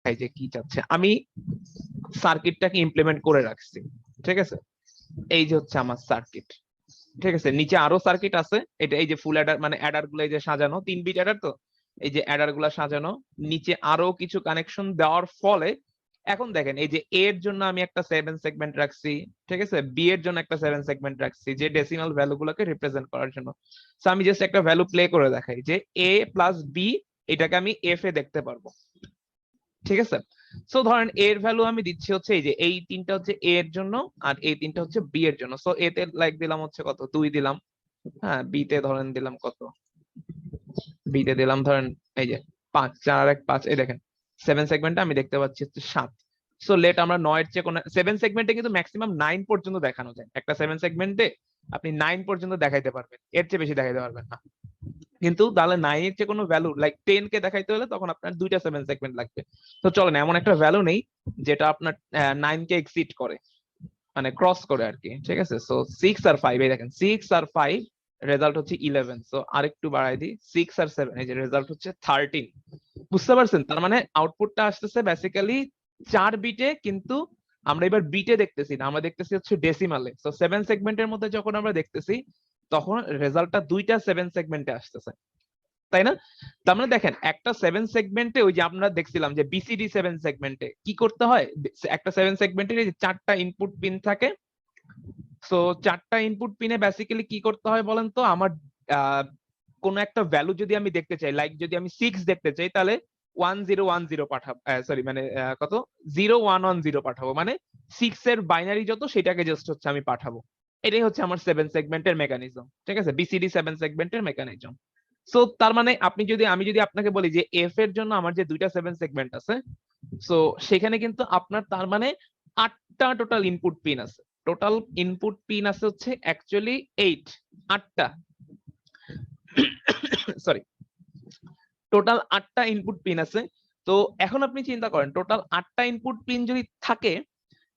দেখাই যে কি চাচ্ছে। আমি সার্কিটটাকে ইমপ্লিমেন্ট করে রাখছি, ঠিক আছে। এই যে হচ্ছে আমার সার্কিট, ঠিক আছে। নিচে আরো সার্কিট আছে, এটা এই যে ফুল অ্যাডার মানে অ্যাডার গুলো এই যে সাজানো, 3 বিট অ্যাডার, তো এই যে অ্যাডার গুলা সাজানো, নিচে আরো কিছু কানেকশন দেওয়ার ফলে এখন দেখেন এই যে এর জন্য আমি একটা 7 সেগমেন্ট রাখছি, ঠিক আছে, বি এর জন্য একটা 7 সেগমেন্ট রাখছি, যে ডেসিমাল ভ্যালু গুলোকে রিপ্রেজেন্ট করার জন্য। সো আমি জাস্ট একটা ভ্যালু প্লে করে দেখাই যে এ প্লাস বি, এটাকে আমি এফ এ দেখতে পারবো, ঠিক আছে। সো ধরেন এর ভ্যালু আমি দিচ্ছি হচ্ছে এই যে এই 3টা হচ্ছে এ এর জন্য, আর এই 3টা হচ্ছে বি এর জন্য। সো এতে লাইক দিলাম হচ্ছে কত, 2 দিলাম। হ্যাঁ, বি তে ধরেন দিলাম কত, বি তে দিলাম ধরেন এই যে 5, 4 আর 1 5। এই দেখেন 7 সেগমেন্টে আমি দেখতে পাচ্ছি হচ্ছে 7। সো লেট আমরা 9 এর চেয়ে কোন 7 সেগমেন্টে কিন্তু ম্যাক্সিমাম 9 পর্যন্ত দেখানো যায়, একটা 7 সেগমেন্টে আপনি 9 পর্যন্ত দেখাইতে পারবেন, এর চেয়ে বেশি দেখাইতে পারবেন না। কিন্তু তাহলে 9 এর চেয়ে কোনো ভ্যালু লাইক 10 কে দেখাইতে হলে তখন আপনার 2টা 7 সেগমেন্ট লাগবে। তো চলেন এমন একটা ভ্যালু নেই যেটা আপনার 9 কে এক্সিড করে, মানে ক্রস করে আর কি, ঠিক আছে। সো 6 আর 5, এই দেখেন 6 আর 5 রেজাল্ট হচ্ছে 11। সো আরেকটু বাড়াই দিই, 6 আর 7, এই যে রেজাল্ট হচ্ছে 13। বুঝতে পারছেন? তার মানে আউটপুটটা আসতেছে বেসিক্যালি 4 বিটে, কিন্তু আমরা এবার বিটে দেখতেছি না, আমরা দেখতেছি হচ্ছে ডেসিমালে। সো 7 সেগমেন্টের মধ্যে যখন আমরা দেখতেছি তখন রেজাল্টটা 2টা 7 সেগমেন্টে আসতেছে, তাই না? তার মানে দেখেন একটা 7 সেগমেন্টে, ওই যে আমরা দেখছিলাম যে বিসিডি 7 সেগমেন্টে কি করতে হয়, একটা 7 সেগমেন্টের 4টা ইনপুট পিন থাকে। সো 4টা ইনপুট পিনে বেসিক্যালি কি করতে হয় বলেন তো, আমার কোন একটা ভ্যালু যদি আমি দেখতে চাই, লাইক যদি আমি 6 দেখতে চাই, তাহলে 1010 পাঠাবো, সরি মানে কত, 0110 পাঠাবো, মানে 6 এর বাইনারি যত সেটাকে জাস্ট হচ্ছে আমি পাঠাবো। এটাই হচ্ছে আমার 7 সেগমেন্টের মেকানিজম, ঠিক আছে, বিসিডি 7 সেগমেন্টের মেকানিজম। সো তার মানে আমি যদি আপনাকে বলি যে এফ এর জন্য আমার যে 2টা 7 সেগমেন্ট আছে, সো সেখানে কিন্তু আপনার তার মানে 8টা টোটাল ইনপুট পিন আছে। টোটাল ইনপুট পিন আছে হচ্ছে অ্যাকচুয়ালি 8টা, সরি, টোটাল 8টা ইনপুট পিন আছে। তো এখন আপনি চিন্তা করেন টোটাল 8টা ইনপুট পিন যদি থাকে,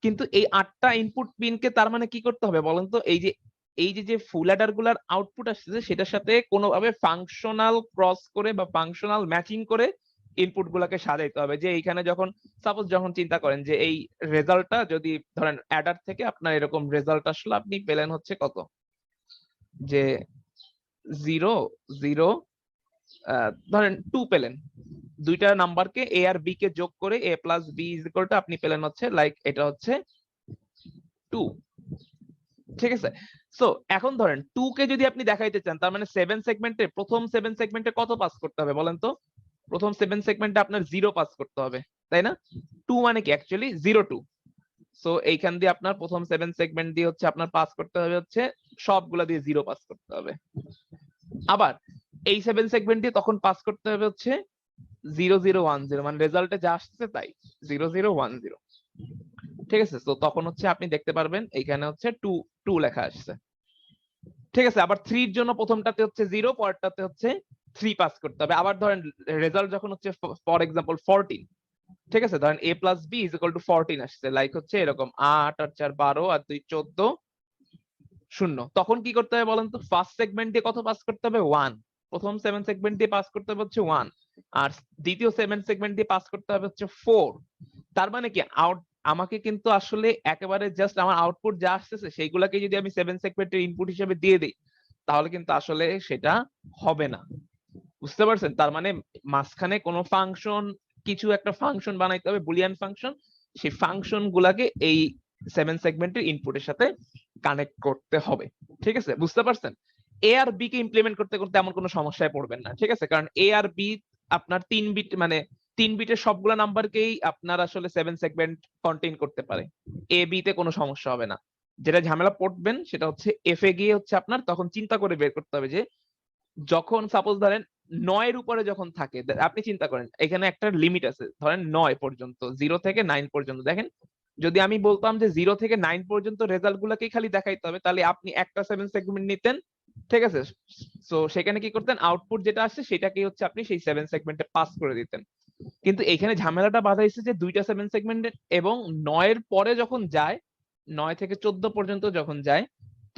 কিন্তু এই 8টা ইনপুট পিনকে তার মানে কি করতে হবে বলেন তো, এই যে ফুল অ্যাডার গুলার আউটপুট আসছে সেটার সাথে কোনোভাবে ফাংশনাল ক্রস করে বা ফাংশনাল ম্যাচিং করে ইনপুট গুলাকে সাজাইতে হবে। যে এইখানে যখন সাপোজ যখন চিন্তা করেন যে এই রেজাল্টটা যদি ধরেন অ্যাডার থেকে আপনার এরকম রেজাল্ট আসলে আপনি পেলেন হচ্ছে কত, যে 0 0 ধরেন 2 পেলেন, 2টা নাম্বারকে এ আর বি কে যোগ করে A plus B is equal to আপনি পেলেন হচ্ছে লাইক এটা হচ্ছে 2, ঠিক আছে। সো এখন ধরেন 2 কে যদি আপনি দেখাইতে চান, তার মানে 7 সেগমেন্টে প্রথম 7 সেগমেন্টে কত পাস করতে হবে বলেন তো, প্রথম 7 সেগমেন্টে আপনার 0 পাস করতে হবে, তাই না? 2 মানে কি অ্যাকচুয়ালি 02। সো এইখান দিয়ে আপনার প্রথম 7 সেগমেন্ট দিয়ে হচ্ছে আপনার পাস করতে হবে হচ্ছে সবগুলা দিয়ে 0 পাস করতে হবে। আবার এই 7 সেগমেন্ট দিয়ে তখন পাস করতে হবে হচ্ছে 0010, মানে রেজাল্টে যা আসছে তাই 0010, ঠিক আছে। তো তখন হচ্ছে আপনি দেখতে পারবেন এইখানে হচ্ছে 2 2 লেখা আসছে, ঠিক আছে। আবার 3 এর জন্য প্রথমটাতে হচ্ছে 0, পরেরটাতে হচ্ছে 3 পাস করতে হবে। আবার ধরেন রেজাল্ট যখন হচ্ছে ফর এক্সাম্পল 14, ঠিক আছে, ধরেন a plus B is equal to 14 আসছে, লাইক হচ্ছে এরকম 8 আর 4 12 আর 2 14 0। তখন কি করতে হবে বলেন তো, ফার্স্ট সেগমেন্ট দিয়ে কত পাস করতে হবে, 1। প্রথম 7 সেগমেন্ট দিয়ে পাস করতে হবে হচ্ছে 1, আর দ্বিতীয় 7 সেগমেন্ট দিয়ে পাস করতে হবে হচ্ছে 4। তার মানে কি আমাকে কিন্তু আসলে একেবারে জাস্ট আমার আউটপুট যা আসতেছে সেইগুলাকে যদি আমি 7 সেগমেন্টের ইনপুট হিসেবে দিয়ে দিই, তাহলে কিন্তু আসলে সেটা হবে না। বুঝতে পারছেন? তার মানে মাঝখানে কোনো ফাংশন, কিছু একটা ফাংশন বানাইতে হবে, বুলিয়ান ফাংশন। সেই ফাংশন গুলাকে এই 7 সেগমেন্টের ইনপুটের সাথে কানেক্ট করতে হবে, ঠিক আছে, বুঝতে পারছেন? এ আর বি কে ইমপ্লিমেন্ট করতে করতে এমন কোনো সমস্যায় পড়বেন না, ঠিক আছে, কারণ এ আর বি আপনার 3 বিট মানে 3 বিটের সবগুলা নাম্বারকেই আপনার আসলে 7 সেগমেন্ট কন্টেইন করতে পারে। এ বি তে কোনো সমস্যা হবে না। যেটা ঝামেলা পড়বেন সেটা হচ্ছে এফ এ গিয়ে হচ্ছে আপনার তখন চিন্তা করে বের করতে হবে যে যখন সাপোজ ধরেন 9 এর উপরে যখন থাকে, আপনি চিন্তা করেন এখানে একটা লিমিট আছে, ধরেন 9 পর্যন্ত, 0 থেকে 9 পর্যন্ত। দেখেন যদি আমি বলতাম যে 0 থেকে 9 পর্যন্ত রেজাল্ট গুলাকেই খালি দেখাইতে হবে, তাহলে আপনি একটা 7 সেগমেন্ট নিতেন, ঠিক আছে। সো সেখানে কি করতেন, আউটপুট যেটা আসছে সেটাকেই হচ্ছে আপনি সেই 7 সেগমেন্টে পাস করে দিতেন। কিন্তু এখানে ঝামেলাটা বাধা এসেছে যে 2টা 7 সেগমেন্ট, এবং 9 এর পরে যখন যায়, 9 থেকে 14 পর্যন্ত যখন যায়,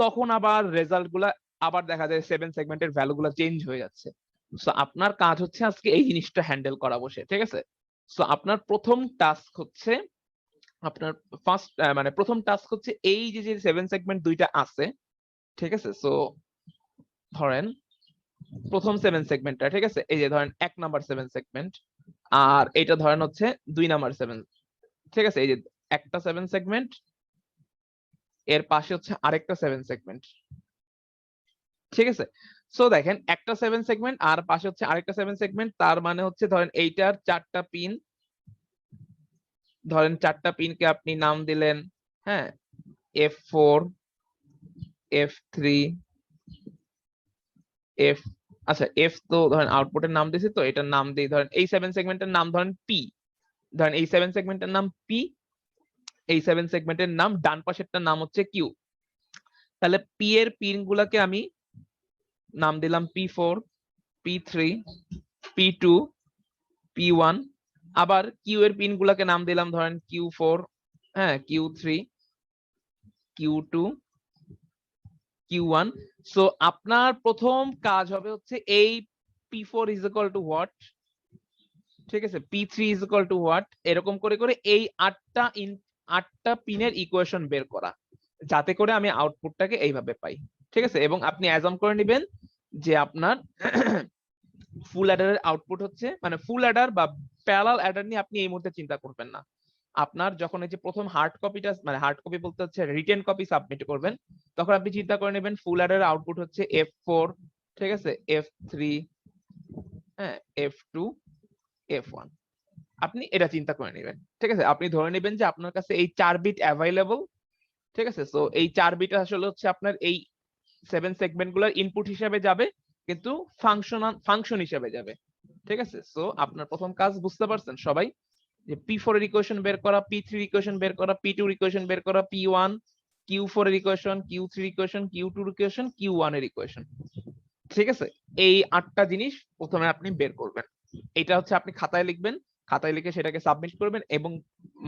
তখন আবার রেজাল্ট গুলা আবার দেখা যায় 7 সেগমেন্টের ভ্যালু গুলা চেঞ্জ হয়ে যাচ্ছে। সো আপনার কাজ হচ্ছে আজকে এই জিনিসটা হ্যান্ডেল করা বসে, ঠিক আছে। সো আপনার প্রথম টাস্ক হচ্ছে আপনার ফার্স্ট মানে প্রথম টাস্ক হচ্ছে এই যে যে 7 সেগমেন্ট দুইটা আছে, ঠিক আছে? সো ধরেন প্রথম 7 সেগমেন্টটা, ঠিক আছে, এই যে ধরেন 1 নাম্বার 7 সেগমেন্ট, আর এটা ধরেন হচ্ছে 2 নাম্বার 7, ঠিক আছে? এই যে একটা 7 সেগমেন্ট, এর পাশে হচ্ছে আরেকটা 7 সেগমেন্ট, ঠিক আছে? সো দেখেন একটা 7 সেগমেন্ট আর পাশে হচ্ছে আরেকটা 7 সেগমেন্ট, তার মানে হচ্ছে ধরেন এইটার 4টা পিন, ধরেন 4টা পিনকে আপনি নাম দিলেন, হ্যাঁ, F4, F3, F, আচ্ছা F তো ধরেন আউটপুটের নাম দিয়েছি, তো এটার নাম দিই ধরেন এই 7 সেগমেন্টের নাম ধরেন P, ধরেন এই 7 সেগমেন্টের নাম P, এই 7 সেগমেন্টের নাম ডান পাশেরটার নাম হচ্ছে Q। তাহলে P এর পিন গুলাকে আমি নাম দিলাম P4, P3, P2, P1, আবার Q এর পিন গুলাকে নাম দিলাম ধরেন Q4, হ্যাঁ, Q3, Q2, Q1। সো আপনার প্রথম কাজ হবে হচ্ছে এই P4 is equal to what, ঠিক আছে, P3 is equal to what, এরকম করে করে এই 8টা পিনের ইকুয়েশন বের করা, যাতে করে আমি আউটপুটটাকে এইভাবে পাই, ঠিক আছে? এবং আপনি অ্যাজাম করে নেবেন যে আপনার ফুল অ্যাডারের আউটপুট হচ্ছে, মানে ফুল অ্যাডার বা প্যারালাল অ্যাডার নিয়ে আপনি এই মুহূর্তে চিন্তা করবেন না। আপনার যখন এই যে প্রথম হার্ড কপিটা, মানে হার্ড কপি বলতে হচ্ছে রিটেন কপি সাবমিট করবেন, তখন আপনি চিন্তা করে নেবেন ফুল অ্যাডারের আউটপুট হচ্ছে F4, ঠিক আছে, F3, হ্যাঁ, F2, F1। আপনি এটা চিন্তা করে নেবেন, ঠিক আছে? আপনি ধরে নেবেন যে আপনার কাছে এই 4 বিট অ্যাভাইলেবল, ঠিক আছে? সো এই 4 বিট আসলে হচ্ছে আপনার এই 7 সেগমেন্ট গুলোর ইনপুট হিসেবে যাবে, কিন্তু ফাংশন হিসেবে যাবে, ঠিক আছে? সো আপনার প্রথম কাজ বুঝতে পারছেন সবাই, যে P4 এর ইকুয়েশন বের করা, P3 এর ইকুয়েশন বের করা, P2 এর ইকুয়েশন বের করা, P1, Q4 এর ইকুয়েশন, Q3 এর ইকুয়েশন, Q2 এর ইকুয়েশন, Q1 এর ইকুয়েশন, ঠিক আছে? এই 8টা জিনিস প্রথমে আপনি বের করবেন। এটা হচ্ছে আপনি খাতায় লিখবেন, খাতায় লিখে সেটাকে সাবমিট করবেন, এবং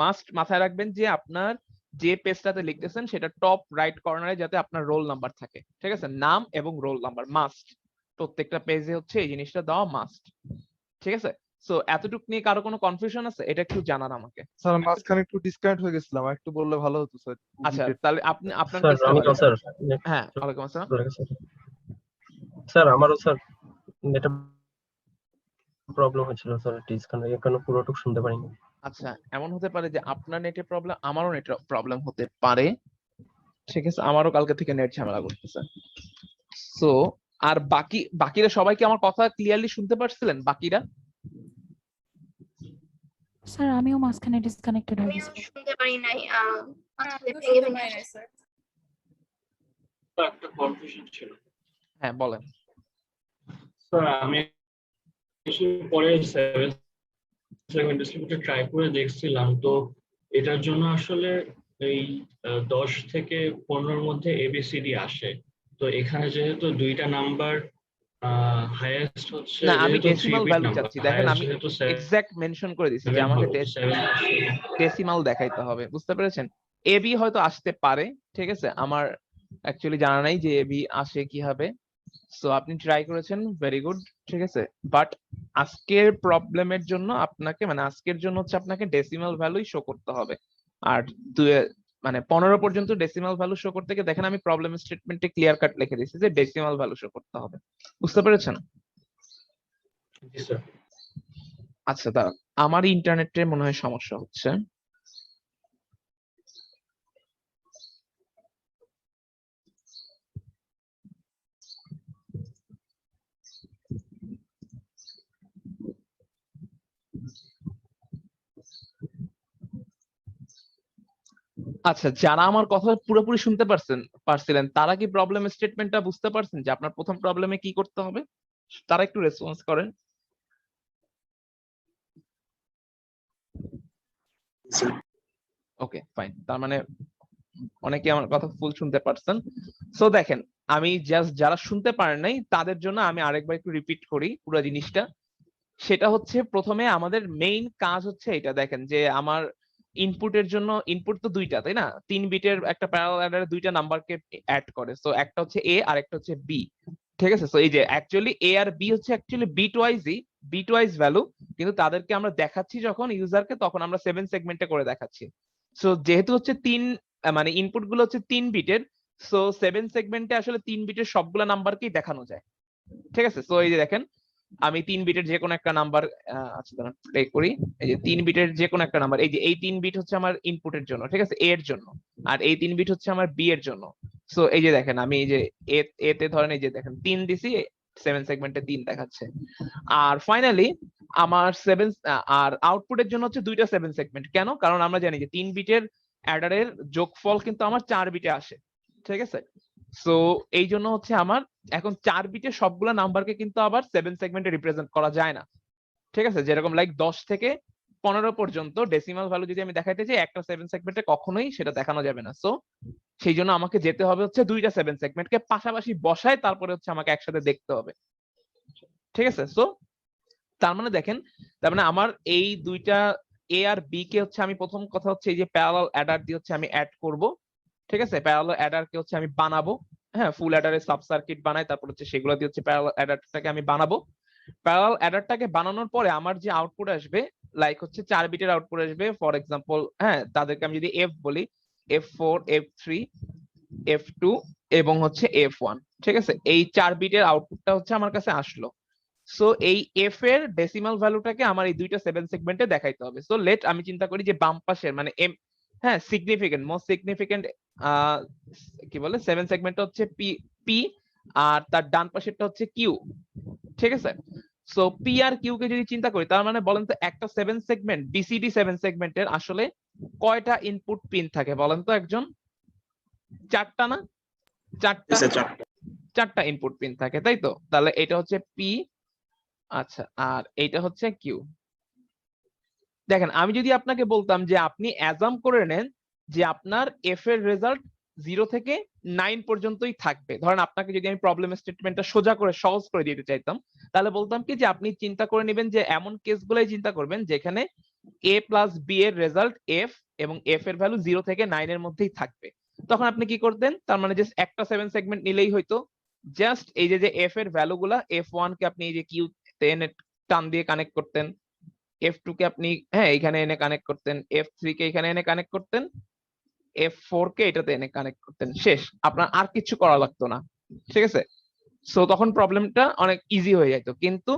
মাস্ট মাথায় রাখবেন যে আপনার যে পেজটাতে লিখতেছেন সেটা টপ রাইট কর্নারে যাতে আপনার রোল নাম্বার থাকে, ঠিক আছে? নাম এবং রোল নাম্বার মাস্ট, প্রত্যেকটা পেজে হচ্ছে এই জিনিসটা দেওয়া মাস্ট, ঠিক আছে? সো এতটুক নিয়ে কারো কোনো কনফিউশন আছে? এটা একটু জানান আমাকে। স্যার মাঝখানে একটু ডিসকানেক্ট হয়ে গেছিলাম, একটু বললে ভালো হতো স্যার। আচ্ছা, তাহলে আপনি আপনার স্যার কেসটা আমি বলেন। স্যার হ্যাঁ, ওয়ালাইকুম আসসালাম। স্যার আমারও স্যার এটা প্রবলেম হচ্ছিল স্যার, ডিসকানেক্ট কেন পুরোটুকু শুনতে পারিনি। আচ্ছা, এমন হতে পারে যে আপনার নেটে প্রবলেম, আমারও নেট প্রবলেম হতে পারে, ঠিক আছে? আমারও কালকে থেকে নেট ঝামেলা করতেছে। সো আর বাকিরা সবাই কি আমার কথা ক্লিয়ারলি শুনতে পারছিলেন? বাকিরা? স্যার আমিও মাঝখানে ডিসকানেক্টেড হয়ে গেছি। শুনতে পারি নাই, মাঝখানে ভেঙে ভেঙে আসছে। একটা কনফিউশন ছিল হ্যাঁ বলেন। স্যার। আমি পরে 7 সেকেন্ড ডিস্ট্রিবিউটর ট্রাই করে দেখছিলাম, তো এটার জন্য আসলে এই 10 থেকে 15 মধ্যে ABCD আসে। তো এখানে যেহেতু দুইটা নাম্বার হাইয়েস্ট হচ্ছে, না, আমি যেহেতু ডেসিমাল 3 বিট ভ্যালু নাম্বার, চাচ্ছি। দেখেন আমি যেহেতু এক্সাক্ট মেনশন করে দিছি যে 7 আমাকে হবে, 7 আসে। ডেসিমাল দেখাইতে হবে, বুঝতে পেরেছেন? এবি হয়তো আসতে পারে, ঠিক আছে? আমার অ্যাকচুয়ালি জানা নাই যে এবি আসে কিভাবে। সো আপনি ট্রাই করেছেন, ভেরি গুড, ঠিক আছে? বাট আজকের প্রবলেমের জন্য আপনাকে, মানে আজকের জন্য হচ্ছে আপনাকে ডেসিমাল ভ্যালুই শো করতে হবে। আর মানে 15 পর্যন্ত ডেসিমাল ভ্যালু শো করতে গিয়ে দেখেন আমি প্রবলেম স্টেটমেন্টে ক্লিয়ার কাট লিখে দিয়েছি যে ডেসিমাল ভ্যালু শো করতে হবে, বুঝতে পেরেছেন? জি স্যার। আচ্ছা, দাঁড়ান, আমার ইন্টারনেটে মনে হয় সমস্যা হচ্ছে। আচ্ছা, যারা আমার কথা পুরোপুরি শুনতে পারছিলেন তারা কি প্রবলেম স্টেটমেন্টটা বুঝতে পারছেন যে আপনার প্রথম প্রবলেমে কি করতে হবে? তারা একটু রেসপন্স করেন। ওকে, ফাইন, তার মানে অনেকে আমার কথা ফুল শুনতে পারছেন। সো দেখেন, আমি জাস্ট যারা শুনতে পারেন নাই তাদের জন্য আমি আরেকবার একটু রিপিট করি পুরো জিনিসটা। সেটা হচ্ছে প্রথমে আমাদের মেইন কাজ হচ্ছে এটা, দেখেন যে আমার ইনপুটের জন্য, ইনপুট তো দুইটা, তাই না? 3 বিটের একটা প্যারালাল অ্যাডারে দুইটা নাম্বারকে অ্যাড করে। সো একটা হচ্ছে এ আর একটা হচ্ছে বি, ঠিক আছে, সো এই যে অ্যাকচুয়ালি এ আর বি হচ্ছে অ্যাকচুয়ালি বিট ওয়াইজ ভ্যালু, কিন্তু তাদেরকে আমরা দেখাচ্ছি যখন ইউজারকে, তখন আমরা 7 সেগমেন্টে করে দেখাচ্ছি। সো যেহেতু হচ্ছে মানে ইনপুট গুলো হচ্ছে 3 বিটের, সো 7 সেগমেন্টে আসলে 3 বিটের সবগুলা নাম্বারকেই দেখানো যায়। ঠিক আছে, সো এই যে দেখেন আমি 3 বিটের যে কোনো একটা নাম্বার, আচ্ছা দাঁড়ান প্লে করি। এই যে 3 বিটের যে কোনো একটা নাম্বার, এই যে এই 3 বিট হচ্ছে আমার ইনপুটের জন্য, ঠিক আছে, এ এর জন্য, আর এই 3 বিট হচ্ছে আমার বি এর জন্য। সো এই যে দেখেন আমি এই যে এ তে ধরেন এই যে দেখেন 3 দিছি, 7 সেগমেন্টে 3 দেখাচ্ছে। আর ফাইনালি আমার 7 আর আউটপুটের জন্য হচ্ছে দুইটা 7 সেগমেন্ট। কেন? কারণ আমরা জানি যে 3 বিটের অ্যাডারের যোগফল কিন্তু আমার 4 বিটে আসে। ঠিক আছে, সো এই জন্য হচ্ছে আমার এখন 4 বিটের সবগুলা নাম্বারকে কিন্তু আবার 7 সেগমেন্টে রিপ্রেজেন্ট করা যায় না। ঠিক আছে, যেরকম লাইক 10 থেকে 15 পর্যন্ত ডেসিমাল ভ্যালু যদি আমি দেখাইতে চাই, একটা 7 সেগমেন্টে কখনোই সেটা দেখানো যাবে না। সো সেই জন্য আমাকে যেতে হবে হচ্ছে দুইটা 7 সেগমেন্টকে পাশাপাশি বসায়, তারপরে হচ্ছে আমাকে একসাথে দেখতে হবে। ঠিক আছে, সো তার মানে দেখেন, তার মানে আমার এই দুইটা এ আর বি কে হচ্ছে আমি প্রথম কথা হচ্ছে এই যে প্যারালাল অ্যাডার দিয়ে হচ্ছে আমি অ্যাড করব। ঠিক আছে, প্যারালাল অ্যাডার কে হচ্ছে আমি বানাবো, হ্যাঁ, ফুল অ্যাডারের সাব সার্কিট বানাই, তারপর হচ্ছে সেগুলো দিয়ে হচ্ছে প্যারালাল অ্যাডারটাকে আমি বানাবো। প্যারালাল অ্যাডারটাকে বানানোর পরে আমার যে আউটপুট আসবে, লাইক হচ্ছে 4 বিটের আউটপুট আসবে ফর এক্সাম্পল, হ্যাঁ, তাদেরকে আমি যদি এফ বলি, F4 F3 F2 এবং হচ্ছে F1। ঠিক আছে, এই 4 বিটের আউটপুটটা হচ্ছে আমার কাছে আসলো। সো এই এফ এর ডেসিমাল ভ্যালুটাকে আমার এই দুইটা 7 সেগমেন্টে দেখাইতে হবে। সো লেট আমি চিন্তা করি যে বাম পাশের মানে এম, হ্যাঁ, সিগনিফিকেন্ট মোস্ট সিগনিফিকেন্ট কি বলে 7 সেগমেন্টটা হচ্ছে পি আর তার ডান পাশেরটা হচ্ছে কিউ। ঠিক আছে, সো পি আর কিউ কে যদি চিন্তা করি, তার মানে বলেন তো একটা 7 সেগমেন্ট বিসিডি 7 সেগমেন্টের আসলে কয়টা ইনপুট পিন থাকে বলেন তো একজন? 4টা না? 4টা ইনপুট পিন থাকে, তাই তো? তাহলে এটা হচ্ছে পি, আচ্ছা, আর এইটা হচ্ছে কিউ। দেখেন আমি যদি আপনাকে বলতাম যে আপনি অ্যাজাম করে নেন যে আপনার এফ এর রেজাল্ট 0 থেকে 9 পর্যন্তই থাকবে, ধরেন আপনাকে যদি আমি প্রবলেম স্টেটমেন্টটা সোজা করে সহজ করে দিতে চাইতাম, তাহলে বলতাম কি যে আপনি চিন্তা করে নেবেন যে এমন কেসগুলোই চিন্তা করবেন যেখানে এ প্লাস বি এর রেজাল্ট এফ এবং এফ এর ভ্যালু 0 থেকে 9 এর মধ্যেই থাকবে। তখন আপনি কি করতেন? তার মানে জাস্ট একটা 7 সেগমেন্ট নিলেই হয়তো, জাস্ট এই যে এফ এর ভ্যালু গুলা, F1 কে আপনি এই যে কিউ তে এনে টান দিয়ে কানেক্ট করতেন, F2 কে আপনি হ্যাঁ এখানে এনে কানেক্ট করতেন, F3 কে এখানে এনে কানেক্ট করতেন, F4 কে এটাতে এনে কানেক্ট করতেন, শেষ, আপনার আর কিছু করা লাগতো না। ঠিক আছে, সো তখন প্রবলেমটা অনেক ইজি হয়ে যেত। কিন্তু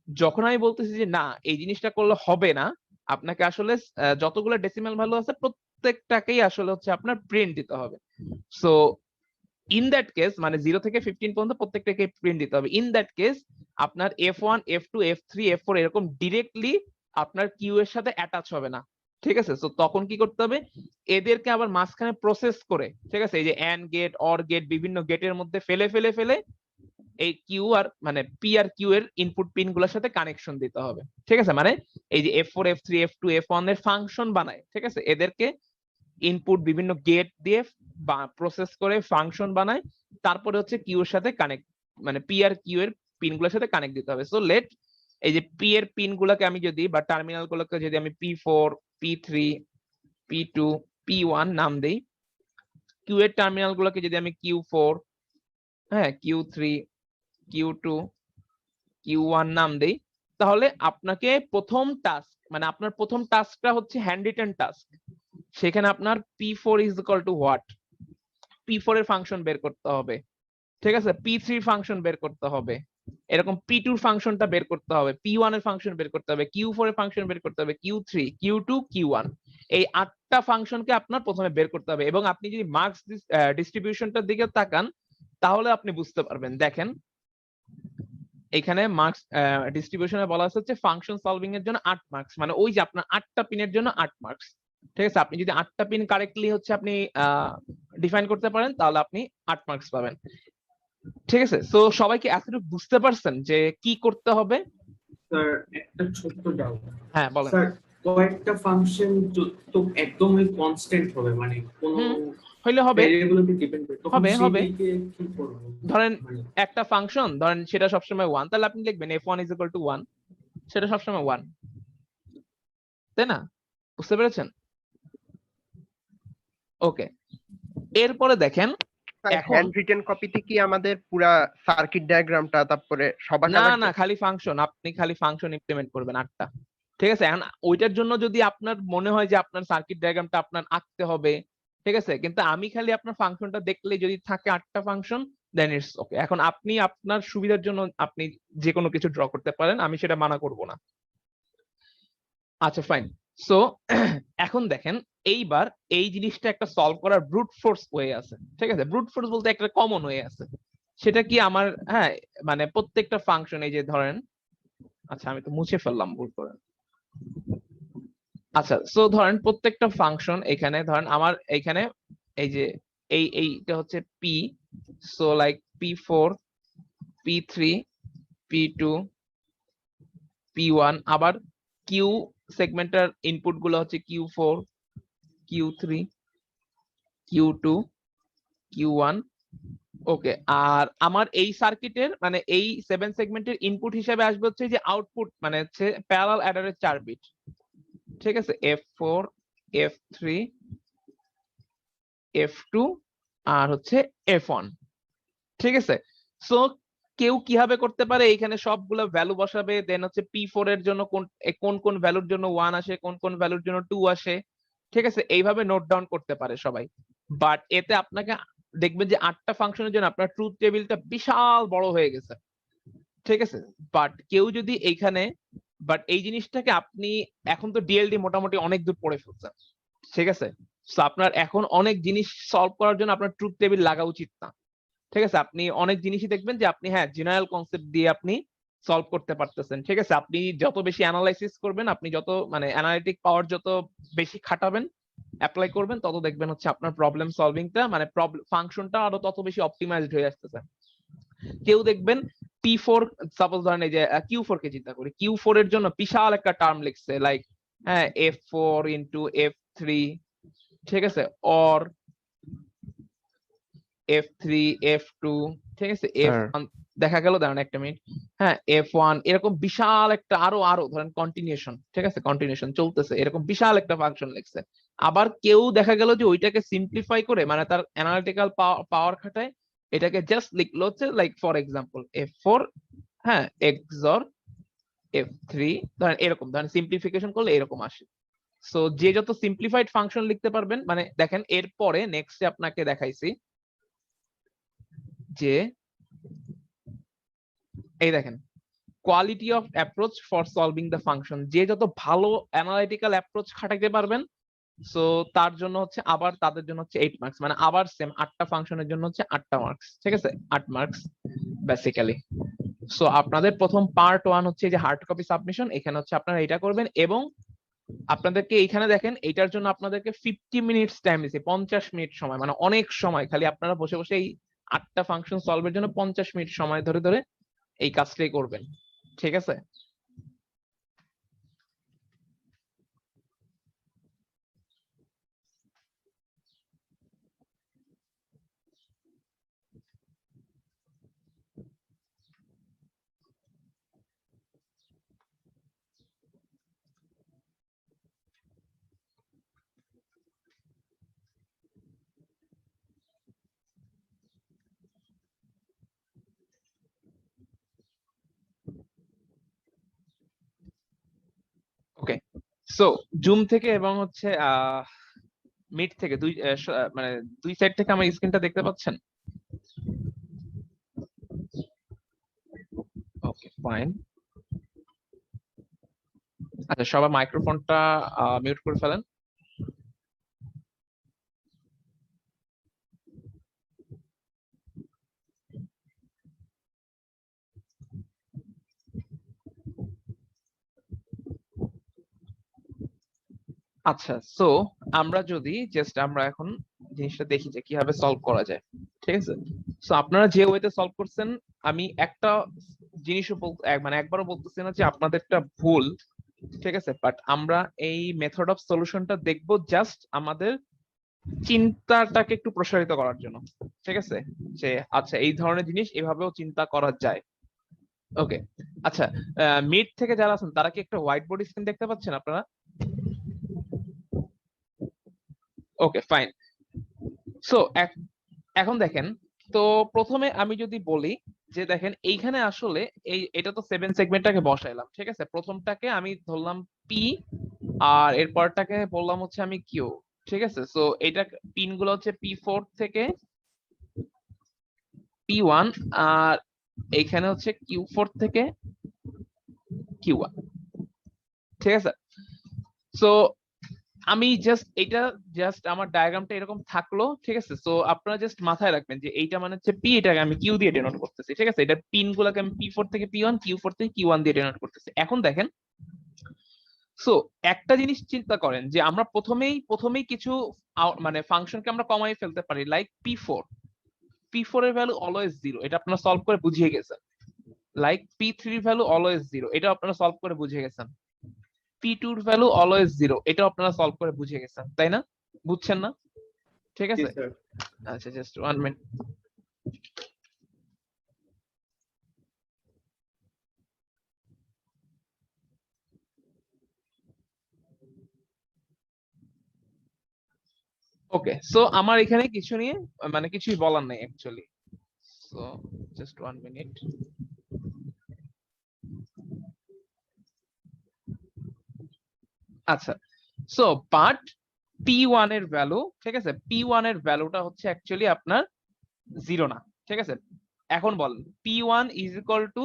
যখন আমি বলতেছি যে না এই জিনিসটা করলে হবে না, আপনাকে আসলে যতগুলো ডেসিমাল ভ্যালু আছে প্রত্যেকটাকেই আসলে হচ্ছে আপনার প্রিন্ট দিতে হবে। সো ইন দ্যাট কেস মানে 0 থেকে 15 পর্যন্ত প্রত্যেকটাকে প্রিন্ট দিতে হবে। ইন দ্যাট কেস আপনার F1 F2 F3 F4 এরকম ডিরেক্টলি আপনার কিউ এর সাথে অ্যাটাচ হবে না। ঠিক আছে, তো তখন কি করতে হবে? এদেরকে আবার মাঝখানে প্রসেস করে, ঠিক আছে, এই যে এন্ড গেট অর গেট বিভিন্ন গেটের মধ্যে ফেলে এই কিউ আর মানে পি আর কিউ এর ইনপুট পিন গুলোর সাথে কানেকশন দিতে হবে। ঠিক আছে, মানে এই যে F4 F3 F2 F1 এর ফাংশন বানায়, ঠিক আছে, এদেরকে ইনপুট বিভিন্ন গেট দিয়ে প্রসেস করে ফাংশন বানায়, তারপরে হচ্ছে কিউ এর সাথে কানেক্ট মানে পি আর কিউ এর পিন গুলোর সাথে কানেক্ট দিতে হবে। সো লেট এই যে পি এর পিন গুলোকে আমি যদি বা টার্মিনাল গুলোকে যদি আমি P4 P3 P2 P1 নাম দেই, কিউ এর টার্মিনাল গুলোকে যদি আমি Q4, হ্যাঁ, Q3 Q2 Q1 নাম দেই, তাহলে আপনাকে প্রথম টাস্ক মানে আপনার প্রথম টাস্কটা হচ্ছে হ্যান্ড রিটেন টাস্ক। সেখানে আপনার P4 is equal two what, P4 এর ফাংশন বের করতে হবে। ঠিক আছে, P3 ফাংশন বের করতে হবে, এরকম P2 ফাংশনটা বের করতে হবে, P1 এর ফাংশন বের করতে হবে, Q4 এর ফাংশন বের করতে হবে, Q3 Q2 Q1, এই 8টা ফাংশনকে আপনার প্রথমে বের করতে হবে। এবং আপনি যদি মার্কস ডিস্ট্রিবিউশনটার দিকে তাকান তাহলে আপনি বুঝতে পারবেন। দেখেন এখানে মার্কস ডিস্ট্রিবিউশনে বলা হচ্ছে ফাংশন সলভিং এর জন্য 8 মার্কস, মানে ওই যে আপনার 8টা পিনের জন্য 8 মার্কস। ঠিক আছে, আপনি যদি 8টা পিন কারেক্টলি হচ্ছে আপনি ডিফাইন করতে পারেন তাহলে আপনি 8 মার্কস পাবেন। ঠিক আছে, সো সবাইকে এতটুকু বুঝতে পারছেন যে কি করতে হবে? স্যার একটা ছোট্ট ডাউট। হ্যাঁ বলেন। স্যার কয়েকটা ফাংশন তো একদমই কনস্ট্যান্ট হবে, মানে কোনো হইলে হবে, ভেরিয়েবলতে ডিপেন্ড করে, তখন হবে। সেটাকে কি করব? ধরেন মানে একটা ফাংশন ধরেন সেটা সবসময় 1, তাহলে আপনি লিখবেন F1 = 1, সেটা সবসময় 1, তাই না? বুঝতে পেরেছেন? ওকে, এরপরে দেখেন এখন হ্যান্ড রিটেন কপিতে কি আমাদের পুরা সার্কিট ডায়াগ্রামটা তারপরে সবার না না খালি ফাংশন, আপনি খালি ফাংশন ইমপ্লিমেন্ট করবেন 8টা, ঠিক আছে? এখন ওইটার জন্য যদি আপনার মনে হয় যে আপনার সার্কিট ডায়াগ্রামটা আপনার আঁকতে হবে, ঠিক আছে, কিন্তু আমি খালি আপনার ফাংশনটা দেখলে যদি থাকে 8টা ফাংশন, দেন ইটস ওকে। এখন আপনি আপনার সুবিধার জন্য আপনি যে কোনো কিছু ড্র করতে পারেন, আমি সেটা মানা করব না। আচ্ছা ফাইন। সো এখন দেখেন এইবার এই জিনিসটা একটা সলভ করার ব্রুট ফোর্স ওয়ে আছে, ঠিক আছে? ব্রুট ফোর্স বলতে একটা কমন ওয়ে আছে, সেটা কি আমার হ্যাঁ মানে প্রত্যেকটা ফাংশন, এই যে ধরেন, আচ্ছা আমি তো মুছে ফেললাম ভুল করে। আচ্ছা সো ধরেন প্রত্যেকটা ফাংশন এখানে ধরেন আমার এইখানে এই যে এইটা হচ্ছে P, so like P4 P3 P2 P1, আবার কিউ সেগমেন্টের ইনপুট গুলো হচ্ছে Q4 Q3 Q2 Q1। ওকে, আর আমার এই সার্কিটের মানে এই 7 সেগমেন্টের ইনপুট হিসেবে আসবে হচ্ছে যে আউটপুট মানে হচ্ছে প্যারালাল অ্যাডারের 4 বিট, ঠিক আছে? F4 F3 F2 আর হচ্ছে F1, ঠিক আছে? সো কেউ কিভাবে করতে পারে, এইখানে সবগুলো ভ্যালু বসাবে, দেন হচ্ছে P4 এর জন্য কোন কোন ভ্যালুর জন্য 1 আসে, কোন কোন ভ্যালুর জন্য 2 আসে, ঠিক আছে? এইভাবে নোট ডাউন করতে পারে সবাই। বাট এতে আপনাকে দেখবেন যে 8টা ফাংশনের জন্য আপনার ট্রুথ টেবিলটা বিশাল বড় হয়ে গেছে, ঠিক আছে? বাট কেউ যদি এইখানে এই জিনিসটাকে আপনি এখন তো ডিএলডি মোটামুটি অনেক দূর পড়ে ফেলছেন, ঠিক আছে? সো আপনার এখন অনেক জিনিস সলভ করার জন্য আপনার ট্রুথ টেবিল লাগা উচিত না, ঠিক আছে? আপনি অনেক জিনিসই দেখবেন যে আপনি হ্যাঁ জেনারেল কনসেপ্ট দিয়ে আপনি সলভ করতে পারতেছেন, ঠিক আছে? আপনি যত বেশি অ্যানালাইসিস করবেন, আপনি যত মানে অ্যানালিটিক পাওয়ার যত বেশি খাটাবেন, অ্যাপ্লাই করবেন, তত দেখবেন হচ্ছে আপনার প্রবলেম সলভিংটা মানে ফাংশনটা আরো তত বেশি অপটিমাইজড হয়ে আসতেছে। কেউ দেখবেন P4 সাপোজ ধরেন এই যে Q4 কে চিন্তা করি, Q4 এর জন্য বিশাল একটা টার্ম লিখছে লাইক হ্যাঁ F4 ইনটু F3, ঠিক আছে? অর F3 F2, ঠিক আছে? F1 দেখা গেল, দাঁড়ান একটা মিনিট, হ্যাঁ F1 এরকম বিশাল একটা আরো ধরেন কন্টিনিউশন, ঠিক আছে? কন্টিনিউশন চলতেছে, এরকম বিশাল একটা ফাংশন লিখছে। আবার কেউ দেখা গেল যে ওইটাকে সিম্পলিফাই করে মানে তার অ্যানালিটিক্যাল পাওয়ার খাটায় এটাকে জাস্ট লিখলো হচ্ছে লাইক ফর এক্সাম্পল F4 হ্যাঁ XOR F3, ধরেন এরকম ধরেন সিম্পলিফিকেশন করলে এরকম আসে। সো যে যত সিম্পলিফাইড ফাংশন লিখতে পারবেন, মানে দেখেন এরপরে নেক্সটে আপনাকে দেখাইছি যে এই দেখেন quality of approach for solving the function, যে যত ভালো অ্যানালিটিক্যাল অ্যাপ্রোচ খাটাইতে পারবেন, সো তার জন্য হচ্ছে আবার তাদের জন্য হচ্ছে 8 মার্কস, মানে আবার সেম 8টা ফাংশনের জন্য হচ্ছে 8টা মার্কস, ঠিক আছে? 8 মার্কস বেসিক্যালি। সো আপনাদের প্রথম পার্ট 1 হচ্ছে যে হার্ড কপি সাবমিশন, এখানে হচ্ছে আপনারা এটা করবেন এবং আপনাদেরকে এইখানে দেখেন এইটার জন্য আপনাদেরকে 50 মিনিটস টাইম দিয়েছে, 50 মিনিট সময়, মানে অনেক সময়। খালি আপনারা বসে বসে এই 8টা ফাংশন সলভের জন্য 50 মিনিট সময় ধরে ধরে এই কাজটাই করবেন, ঠিক আছে? ওকে, সো জুম থেকে এবং হচ্ছে মিট থেকে মানে দুই সাইড থেকে আমার স্ক্রিনটা দেখতে পাচ্ছেন? Okay fine. আচ্ছা সবাই মাইক্রোফোনটা মিউট করে ফেলেন। আচ্ছা সো আমরা যদি জাস্ট আমরা এখন জিনিসটা দেখি যে কিভাবে সলভ করা যায়, ঠিক আছে? সো আপনারা যে ওয়েতে সলভ করছেন, আমি একটা জিনিসও মানে একবারও বলতেছি না যে আপনাদেরটা ভুল, ঠিক আছে? বাট আমরা এই মেথড অফ সলিউশনটা দেখবো জাস্ট আমাদের চিন্তাটাকে একটু প্রসারিত করার জন্য, ঠিক আছে? যে আচ্ছা এই ধরনের জিনিস এভাবেও চিন্তা করা যায়। ওকে, আচ্ছা মিট থেকে যারা আছেন তারা কি একটা হোয়াইট বোর্ড স্ক্রিন দেখতে পাচ্ছেন আপনারা? Okay fine. সো এখন দেখেন, তো প্রথমে আমি যদি বলি যে দেখেন এইখানে আসলে এটা তো 7 সেগমেন্টটাকে বসাইলাম, ঠিক আছে। প্রথমটাকে আমি ধরলাম পি, আর এরপরটাকে বললাম হচ্ছে আমি কিউ, ঠিক আছে। সো এটা পিন গুলো হচ্ছে P4 থেকে P1, আর এইখানে হচ্ছে Q4 থেকে Q1, ঠিক আছে। সো আমি জাস্ট আমার ডায়াগ্রামটা এরকম থাকলো, ঠিক আছে। সো আপনারা জাস্ট মাথায় রাখবেন যে এইটা মানে হচ্ছে পি, এটাকে আমি কিউ দিয়ে ডিনোট করতেছি, ঠিক আছে। এটা পিন গুলাকে আমি P4 থেকে P1, Q4 থেকে Q1 দিয়ে ডিনোট করতেছি। এখন দেখেন, সো একটা জিনিস চিন্তা করেন যে আমরা প্রথমেই কিছু মানে ফাংশনকে আমরা কমাই ফেলতে পারি, লাইক P4 এর ভ্যালু অলওয়েজ 0, এটা আপনারা সলভ করে বুঝিয়ে গেছেন। লাইক P3 এর ভ্যালু অলওয়েজ 0, এটা আপনারা সলভ করে বুঝিয়ে গেছেন। P2 এর ভ্যালু অলওয়েজ 0, এটা আপনারা সলভ করে বুঝে গেছেন, তাই না? বুঝছেন না? ঠিক আছে, আচ্ছা জাস্ট 1 মিনিট। ওকে, সো আমার এখানে কিছু নিয়ে মানে কিছুই বলার নাই অ্যাকচুয়ালি। So just 1 minute. আচ্ছা, সো বাট P1 এর ভ্যালু, ঠিক আছে, P1 এর ভ্যালুটা হচ্ছে অ্যাকচুয়ালি আপনার 0 না, ঠিক আছে। এখন বলেন P1 ইজ ইকুয়াল টু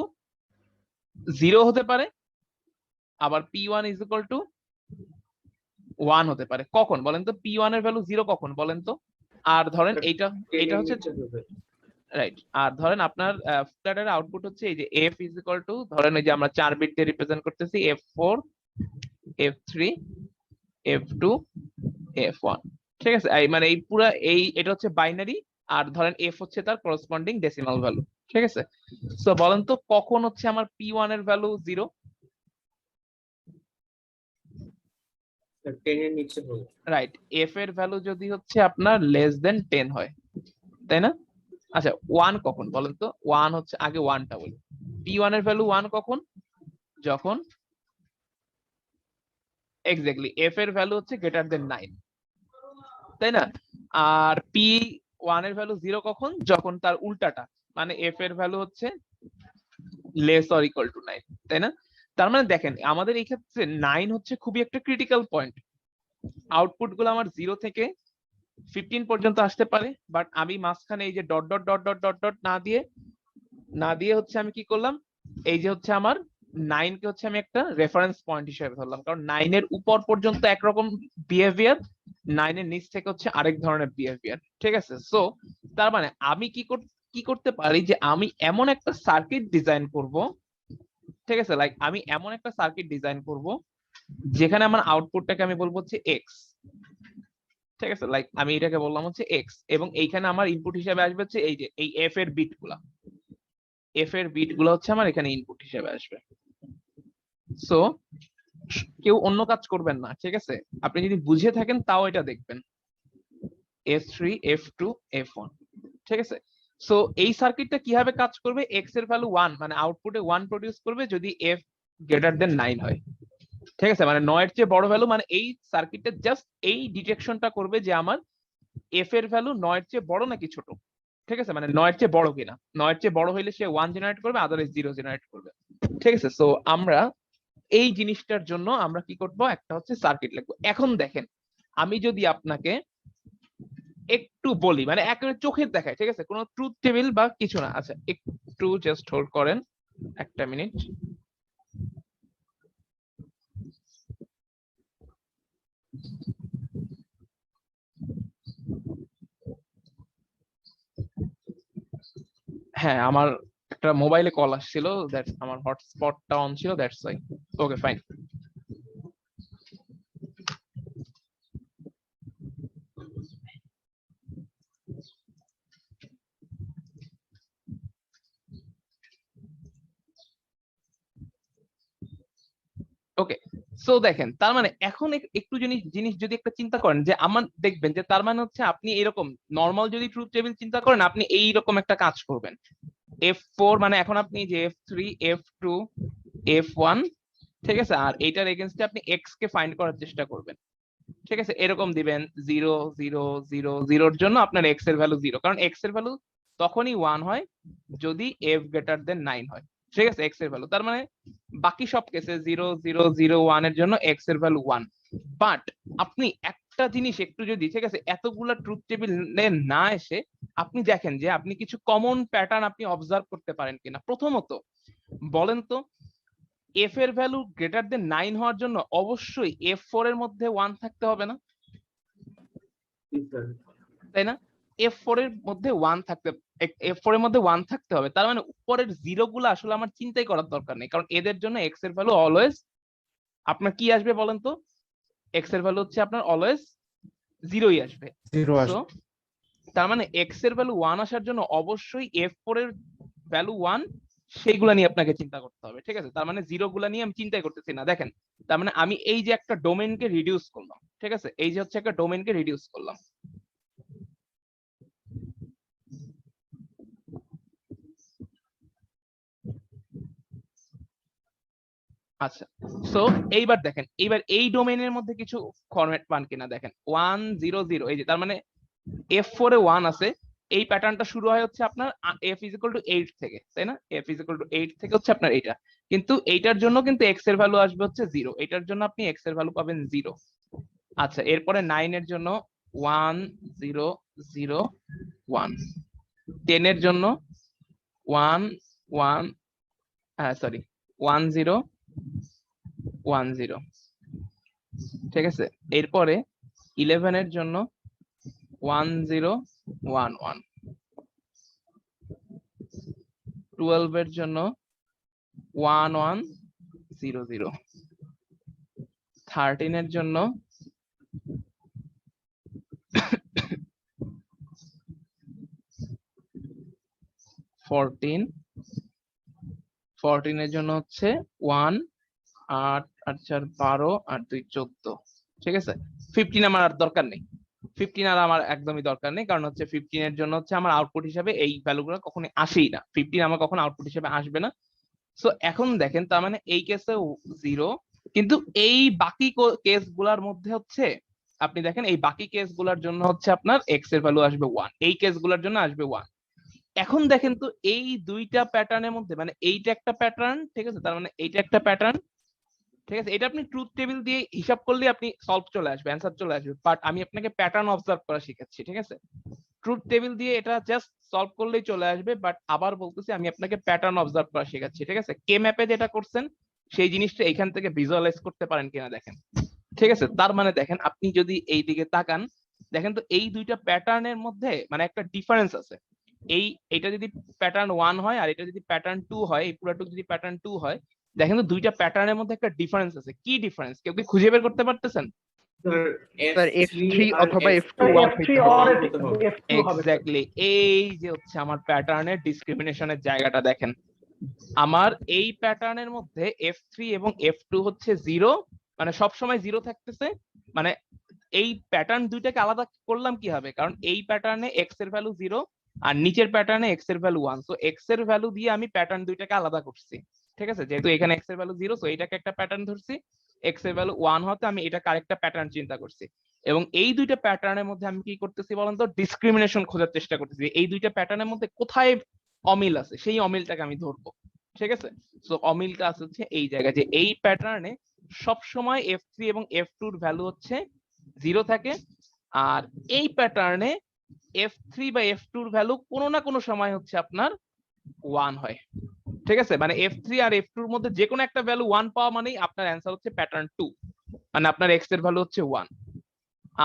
0 হতে পারে, আবার P1 ইজ ইকুয়াল টু 1 হতে পারে। কখন বলেন তো P1 এর ভ্যালু 0 কখন বলেন তো? আর ধরেন এটা হচ্ছে রাইট, আর ধরেন আপনার ফ্ল্যাটের আউটপুট হচ্ছে এই যে f ইজ ইকুয়াল টু, ধরেন এই যে আমরা 4 বিট দিয়ে রিপ্রেজেন্ট করতেছি, F4 F3 F2 F1, ঠিক আছে। মানে এই পুরা এটা হচ্ছে বাইনারি, আর ধরেন f হচ্ছে তার করসপন্ডিং ডেসিমাল ভ্যালু, ঠিক আছে। সো বলেন তো কখন হচ্ছে আমার P1 এর ভ্যালু 0? 10 এর নিচে হবে। রাইট, f এর ভ্যালু যদি হচ্ছে আপনার লেস দেন 10 হয়, তাই না? আচ্ছা 1 কখন বলেন তো? 1 হচ্ছে, আগে 1টা বলি। P1 এর ভ্যালু 1 কখন? যখন এক্স্যাক্টলি f এর ভ্যালু হচ্ছে গ্রেটার দেন 9, তাই না? আর P1 এর ভ্যালু 0 কখন? যখন তার উল্টাটা, মানে f এর ভ্যালু হচ্ছে লেস অর ইকুয়াল টু 9, তাই না? তার মানে দেখেন আমাদের এই ক্ষেত্রে 9 হচ্ছে খুবই একটা ক্রিটিক্যাল পয়েন্ট। আউটপুট গুলো আমার 0 থেকে 15 পর্যন্ত আসতে পারে, বাট আমি মাঝখানে এই যে dot dot dot dot dot dot না দিয়ে হচ্ছে আমি কি করলাম, এই যে হচ্ছে আমার 9 কে হচ্ছে আমি একটা রেফারেন্স পয়েন্ট হিসেবে ধরলাম, কারণ 9 এর উপর পর্যন্ত একরকম বিহেভিয়ার, 9 এর নিচ থেকে হচ্ছে আরেক ধরনের বিহেভিয়ার, ঠিক আছে। সো তার মানে আমি কি করতে পারি যে আমি এমন একটা সার্কিট ডিজাইন করব, ঠিক আছে, লাইক আমি এমন একটা সার্কিট ডিজাইন করব যেখানে আমার আউটপুটটাকে আমি বলবো হচ্ছে এক্স, ঠিক আছে। লাইক আমি এটাকে বললাম হচ্ছে এক্স, এবং এইখানে আমার ইনপুট হিসেবে আসবে হচ্ছে এই যে এই এফ এর বিট গুলা হচ্ছে আমার এখানে ইনপুট হিসেবে আসবে। সো কেউ অন্য কাজ করবেন না, ঠিক আছে। আপনি যদি বুঝে থাকেন তাও এটা দেখবেন, F3 F2 F1, ঠিক আছে। সো এই সার্কিটটা কিভাবে কাজ করবে? এক্স এর ভ্যালু 1, মানে আউটপুটে 1 প্রডিউস করবে যদি f গ্রেটার দেন 9 হয়, ঠিক আছে। মানে 9 এর চেয়ে বড় ভ্যালু, মানে এই সার্কিটটা জাস্ট এই ডিটেকশনটা করবে যে আমার f এর ভ্যালু 9 এর চেয়ে বড় নাকি ছোট, ঠিক আছে। মানে 9 এর চেয়ে বড় কিনা, 9 এর চেয়ে বড় হইলে সে 1 জেনারেট করবে, আদারওয়াইজ 0 জেনারেট করবে, ঠিক আছে। সো আমরা এই জিনিসটার জন্য আমরা কি করব, একটা হচ্ছে সার্কিট লিখবো। এখন দেখেন আমি যদি আপনাকে একটু বলি, মানে একেবারে চোখের দেখায়, ঠিক আছে, কোনো ট্রুথ টেবিল বা কিছু না। আচ্ছা একটু জাস্ট হোল্ড করেন একটা মিনিট। হ্যাঁ, আমার একটা মোবাইলে কল আসছিল, দ্যাটস আমার হটস্পটটা অন ছিল, that's why. Okay fine. Okay, so দেখেন তার মানে এখন একটু জিনিস যদি একটা চিন্তা করেন যে আমার, দেখবেন যে তার মানে হচ্ছে আপনি এরকম নর্মাল যদি ট্রুথ টেবিল চিন্তা করেন, আপনি এইরকম একটা কাজ করবেন। F4 মানে এখন আপনি যে F3 F2 F1, ঠিক আছে, আর এইটার এগেইনস্টে আপনি x কে ফাইন্ড করার চেষ্টা করবেন, ঠিক আছে, এরকম দিবেন 0 0 0 0 জন্য আপনার এক্স এর ভ্যালু 0, কারণ এক্স এর ভ্যালু তখনই 1 হয় যদি f গ্রেটার দেন 9 হয়। ঠিক আছে, এক্স এর ভ্যালু তার মানে বাকি সব কেসে 0 0 0 1 এর জন্য এক্স এর ভ্যালু 1। বাট আপনি একটা জিনিস একটু যদি, ঠিক আছে, এতগুলা ট্রুথ টেবিলে না এসে আপনি দেখেন যে আপনি কিছু কমন প্যাটার্ন আপনি অবজার্ভ করতে পারেন কিনা। প্রথমত বলেন তো, f এর ভ্যালু গ্রেটার দেন 9 হওয়ার জন্য অবশ্যই f4 এর মধ্যে 1 থাকতে হবে না, তাই না? f4 এর মধ্যে 1 থাকতে, f4 এর মধ্যে 1 থাকতে হবে। তার মানে উপরের জিরো গুলো আসলে আমার চিন্তাই করার দরকার নেই, কারণ এদের জন্য x এর ভ্যালু অলওয়েজ আপনার কি আসবে বলেন তো, x এর ভ্যালু হচ্ছে আপনার অলওয়েজ 0ই আসবে। So, তার মানে x এর ভ্যালু 1 আসার জন্য অবশ্যই f4 এর ভ্যালু 1 সেইগুলা নিয়ে আপনাকে চিন্তা করতে হবে। ঠিক আছে, তার মানে জিরো গুলা নিয়ে আমি চিন্তাই করতেছি না। দেখেন, তার মানে আমি এই যে একটা ডোমেনকে রিডিউস করলাম, ঠিক আছে, এই যে হচ্ছে একটা ডোমেনকে রিডিউস করলাম। আচ্ছা, সো এইবার দেখেন, এইবার এই ডোমেনের মধ্যে কিছু ফরম্যাট পান কিনা দেখেন। 1 0 0, এই যে তার মানে f4 এ 1 আছে, এই প্যাটার্নটা শুরু হয় হচ্ছে আপনার f = 8 থেকে, তাই না? f = 8 থেকে হচ্ছে আপনার এইটা, কিন্তু এইটার জন্য কিন্তু x এর ভ্যালু আসবে হচ্ছে 0, এটার জন্য আপনি x এর ভ্যালু পাবেন 0। আচ্ছা, এরপরে 9 এর জন্য 1 0 0 1, 10 এর জন্য 1 1 সরি 1 0 1 0, ঠিক আছে। এরপরে 11 এর জন্য 1 0 1 1, 12 এর জন্য 1 1 0 0, 13 এর জন্য 14 এর জন্য হচ্ছে 1 8 8 4 12 আর 2 14, ঠিক আছে। 15 আমার আর দরকার নেই, 15 আর আমার একদমই দরকার নেই, কারণ হচ্ছে 15 এর জন্য হচ্ছে আমার আউটপুট হিসাবে এই ভ্যালুগুলো কখনোই আসেই না, 15 আমার কখনো আউটপুট হিসেবে আসবে না। সো এখন দেখেন, তার মানে এই কেসে 0, কিন্তু এই বাকি কেস গুলার মধ্যে হচ্ছে আপনি দেখেন এই বাকি কেস গুলার জন্য হচ্ছে আপনার এক্স এর ভ্যালু আসবে 1, এই কেস গুলার জন্য আসবে 1। এখন দেখেন তো এই দুইটা প্যাটার্নের মধ্যে, মানে এইটা একটা প্যাটার্ন, ঠিক আছে, তার মানে এইটা একটা প্যাটার্ন, ঠিক আছে, এটা আপনি ট্রুথ টেবিল দিয়ে হিসাব করলে আপনি সলভ চলে আসবে, অ্যান্সার চলে আসবে। বাট আমি আপনাকে প্যাটার্ন অবজার্ভ করা শিখাচ্ছি, ঠিক আছে। ট্রুথ টেবিল দিয়ে এটা জাস্ট সলভ করলেই চলে আসবে, বাট আবার বলতেছি আমি আপনাকে প্যাটার্ন অবজার্ভ করা শেখাচ্ছি, ঠিক আছে। কে ম্যাপে যেটা করছেন সেই জিনিসটা এখান থেকে ভিজুয়ালাইজ করতে পারেন কিনা দেখেন, ঠিক আছে। তার মানে দেখেন, আপনি যদি এই দিকে তাকান, দেখেন তো এই দুইটা প্যাটার্নের মধ্যে মানে একটা ডিফারেন্স আছে। এইটা যদি প্যাটার্ন 1 হয় আর এটা যদি প্যাটার্ন 2 হয়, এই পুরোটুকু যদি প্যাটার্ন 2 হয়, দেখেন তো দুইটা প্যাটার্নের মধ্যে একটা ডিফারেন্স আছে। কি ডিফারেন্স, কেউ কি খুঁজে বের করতে পারতেছেন? স্যার F3 অথবা F2 এক্স্যাক্টলি, এই যে হচ্ছে আমার প্যাটার্নের ডিসক্রিমিনেশনের জায়গাটা দেখেন। আমার এই প্যাটার্নের মধ্যে f3 এবং f2 হচ্ছে 0, মানে সবসময় 0 থাকতেছে। মানে এই প্যাটার্ন দুইটাকে আলাদা করলাম কিভাবে, কারণ এই প্যাটার্নে x এর ভ্যালু 0 আর নিচের প্যাটার্নে x এর ভ্যালু 1, সো x এর ভ্যালু দিয়ে আমি প্যাটার্ন দুইটাকে আলাদা করছি, ঠিক আছে। যেহেতু এখানে x এর ভ্যালু 0, সো এটাকে একটা প্যাটার্ন ধরছি, x এর ভ্যালু 1 হতে আমি এটা আরেকটা প্যাটার্ন চিন্তা করছি। এবং এই দুইটা প্যাটার্নের মধ্যে আমি কি করতেছি বলেন তো, ডিসক্রিমিনেশন খোঁজার চেষ্টা করতেছি, এই দুইটা প্যাটার্নের মধ্যে কোথায় অমিল আছে সেই অমিলটাকে আমি ধরবো, ঠিক আছে। সো অমিলটা আছে হচ্ছে এই জায়গায়, যে এই প্যাটার্নে সবসময় f3 এবং f2 এর ভ্যালু হচ্ছে 0 থাকে, আর এই প্যাটার্নে f3 বা f2 এর ভ্যালু কোনো না কোনো সময় হচ্ছে আপনার 1 হয়, ঠিক আছে। মানে f3 আর f2 এর মধ্যে যে কোনো একটা ভ্যালু 1 পাওয়া মানেই আপনার অ্যান্সার হচ্ছে প্যাটার্ন 2, মানে আপনার x এর ভ্যালু হচ্ছে 1।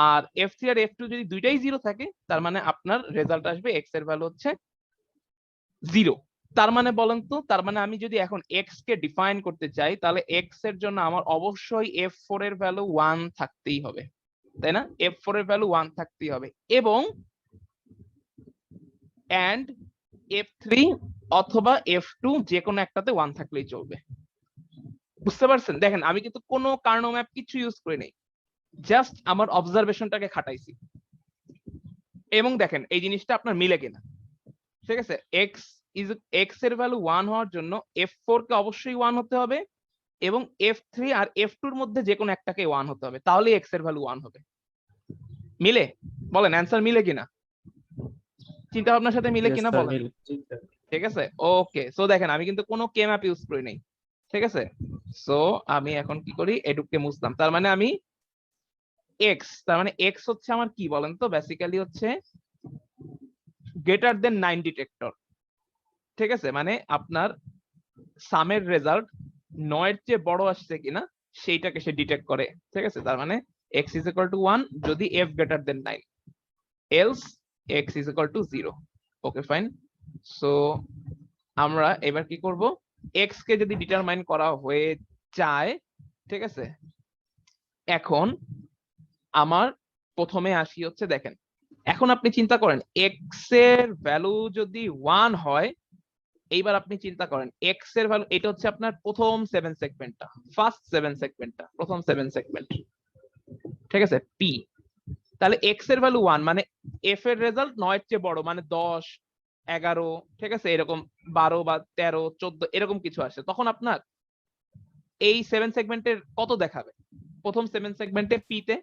আর f3 আর f2 যদি দুইটাই 0 থাকে, তার মানে আপনার রেজাল্ট আসবে x এর ভ্যালু হচ্ছে 0। তার মানে বলেন তো, তার মানে আমি যদি এখন x কে ডিফাইন করতে চাই, তাহলে x এর জন্য আমার অবশ্যই f4 এর ভ্যালু 1 থাকতেই হবে, তাই না? f4 এর ভ্যালু 1 থাকতেই হবে, এবং and f3 অথবা f2 যে কোনো একটাতে 1 থাকলেই চলবে। বুঝতে পারছেন? দেখেন, আমি কিন্তু কোনো কার্নো ম্যাপ কিছু ইউজ করি নাই, জাস্ট আমার অবজারভেশনটাকে খাটাইছি, এবং দেখেন এই জিনিসটা আপনার মিলে কিনা, ঠিক আছে। x এর ভ্যালু 1 হওয়ার জন্য f4 কে অবশ্যই 1 হতে হবে, এবং f3 আর f2 এর মধ্যে যে কোনো একটাকে 1 হতে হবে, তাহলে x এর ভ্যালু 1 হবে। মিলে? বলেন অ্যান্সার মিলে কিনা, চিন্তা ভাবনার সাথে মিলে কিনা বলেন। ঠিক আছে, ওকে। সো দেখেন আমি কিন্তু কোনো কে ম্যাপ ইউজ করি নাই, ঠিক আছে। সো আমি এখন কি করি, এডুককে মুছলাম, তার মানে আমি এক্স, তার মানে এক্স হচ্ছে আমার কি বলেন তো, বেসিক্যালি হচ্ছে গ্রেটার দেন 9 ডিটেক্টর, ঠিক আছে। মানে আপনার সামের রেজাল্ট 9 এর চেয়ে বড় আসছে কিনা সেইটাকে সে ডিটেক্ট করে, ঠিক আছে। তার মানে x is equal to 1 যদি f greater than 9, else x is equal to 0। Okay fine. So আমরা এবার কি করব, x কে যদি ডিটারমাইন করা হয়ে যায়, ঠিক আছে, এখন আমার প্রথমে আসি হচ্ছে দেখেন, এখন আপনি চিন্তা করেন x এর ভ্যালু যদি 1 হয়, এইবার আপনি চিন্তা করেন x এর ভ্যালু, এটা হচ্ছে আপনার প্রথম 7 সেগমেন্টটা, ফার্স্ট 7 সেগমেন্টটা, প্রথম 7 সেগমেন্ট, ঠিক আছে, p। তাহলে x এর ভ্যালু 1 মানে f এর রেজাল্ট 9 এর চেয়ে বড়, মানে 10, 11, ঠিক আছে, এরকম 12 বা 13, 14 এরকম কিছু আসে, তখন আপনার এই 7 সেগমেন্টের কত দেখাবে? প্রথম 7 সেগমেন্টে p তে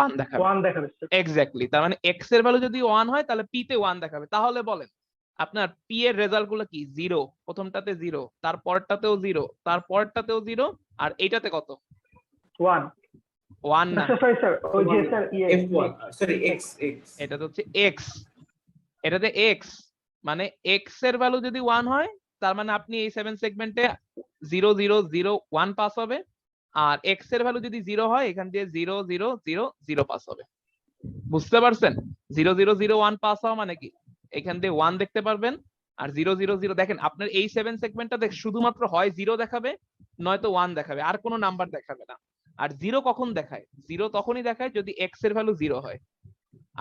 1 দেখাবে, 1 দেখাবে। এক্স্যাক্টলি। তার মানে x এর ভ্যালু যদি 1 হয় তাহলে p তে 1 দেখাবে। তাহলে বলেন আপনার p এর রেজাল্ট গুলো কি? 0, প্রথমটাতে 0, তারপরটাতেও 0, তারপরটাতেও 0, আর এইটাতে কত? 1 1 না, সরি স্যার, ওই যে স্যার F1 সরি x এটা তো হচ্ছে x, এটাতে x, মানে x এর ভ্যালু যদি 1 হয় তার মানে আপনি এই 7 সেগমেন্টে 0 0 0 1 পাস হবে, আর x এর ভ্যালু যদি 0 হয় এখান দিয়ে 0 0 0 0 পাস হবে। বুঝতে পারছেন? 0 0 0 1 পাস হওয়া মানে কি, এখান দিয়ে 1 দেখতে পারবেন, আর 0 0 0 দেখেন আপনার এই 7 সেগমেন্টটা শুধুমাত্র হয় 0 দেখাবে, নয়তো 1 দেখাবে, আর কোনো নাম্বার দেখাবে না। আর 0 কখন দেখায়? 0 তখনই দেখায় যদি x এর ভ্যালু 0 হয়,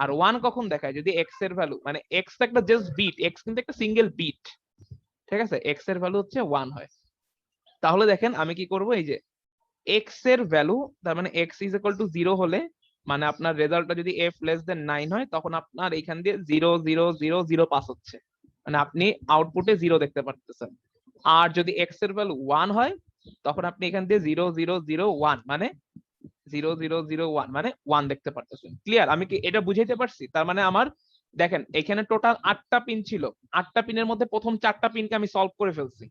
আর 1 কখন দেখায়? যদি x এর ভ্যালু, মানে x তো একটা জাস্ট বিট, x কিন্তু একটা সিঙ্গেল বিট, ঠিক আছে, x এর ভ্যালু হচ্ছে 1 হয়। তাহলে দেখেন আমি কি করব, এই যে x এর ভ্যালু, তার মানে x is equal to 0 হলে, মানে আপনার রেজাল্টটা যদি f less than 9 হয়, তখন আপনার এইখান দিয়ে 0 0 0 0 পাস হচ্ছে, মানে আপনি আউটপুটে 0 দেখতে পারতেছেন। আর যদি x এর ভ্যালু 1 হয় তখন আপনি এখান দিয়ে 0 0 0 1 মানে 0 0 0 1 মানে 1 দেখতে পারতেছেন। ক্লিয়ার? আমি কি এটা বুঝাইতে পারছি? তার মানে আমার দেখেন এখানে টোটাল 8টা পিন ছিল, 8টা পিনের মধ্যে প্রথম 4টা পিনকে আমি সলভ করে ফেলছি।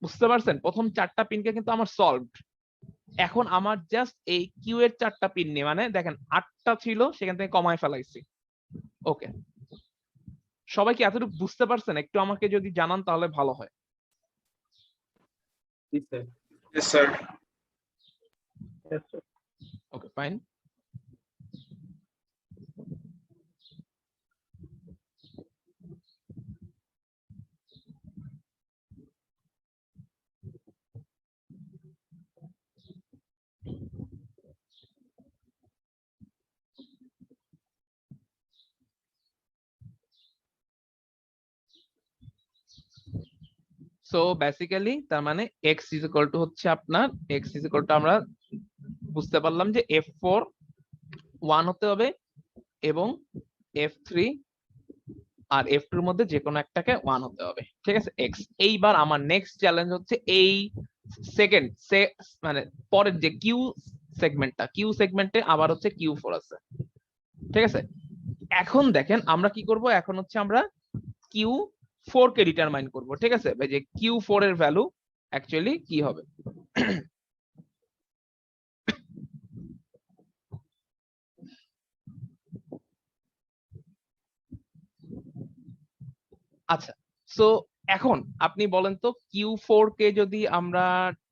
বুঝতে পারছেন? প্রথম 4টা পিনকে কিন্তু আমার সলভড। এখন আমার জাস্ট এই কিউ এর 4টা পিন নিয়ে, মানে দেখেন 8টা ছিল সেখান থেকে কমায় ফেলাইছি। ওকে, সবাই কি এতটুকু বুঝতে পারছেন? একটু আমাকে যদি জানান তাহলে ভালো হয়। Sir okay fine. So basically তার মানে x ইজ ইকুয়াল টু হচ্ছে আপনার, x ইজ ইকুয়াল টু আমরা বুঝতে পারলাম যে f4 1 হতে হবে এবং f3 আর f2 এর মধ্যে যে কোনো একটাকে 1 হতে হবে, ঠিক আছে, x। এইবার আমার নেক্সট চ্যালেঞ্জ হচ্ছে এই সেকেন্ড মানে পরের যে কিউ সেগমেন্টটা, কিউ সেগমেন্টে আবার হচ্ছে Q4 আছে, ঠিক আছে। এখন দেখেন আমরা কি করব, এখন হচ্ছে আমরা Q4 কে ডিটারমাইন করব, ঠিক আছে, যে Q4 এর ভ্যালু অ্যাকচুয়ালি কি হবে। আচ্ছা, সো এখন আপনি বলেন তো Q4 কে যদি আমরা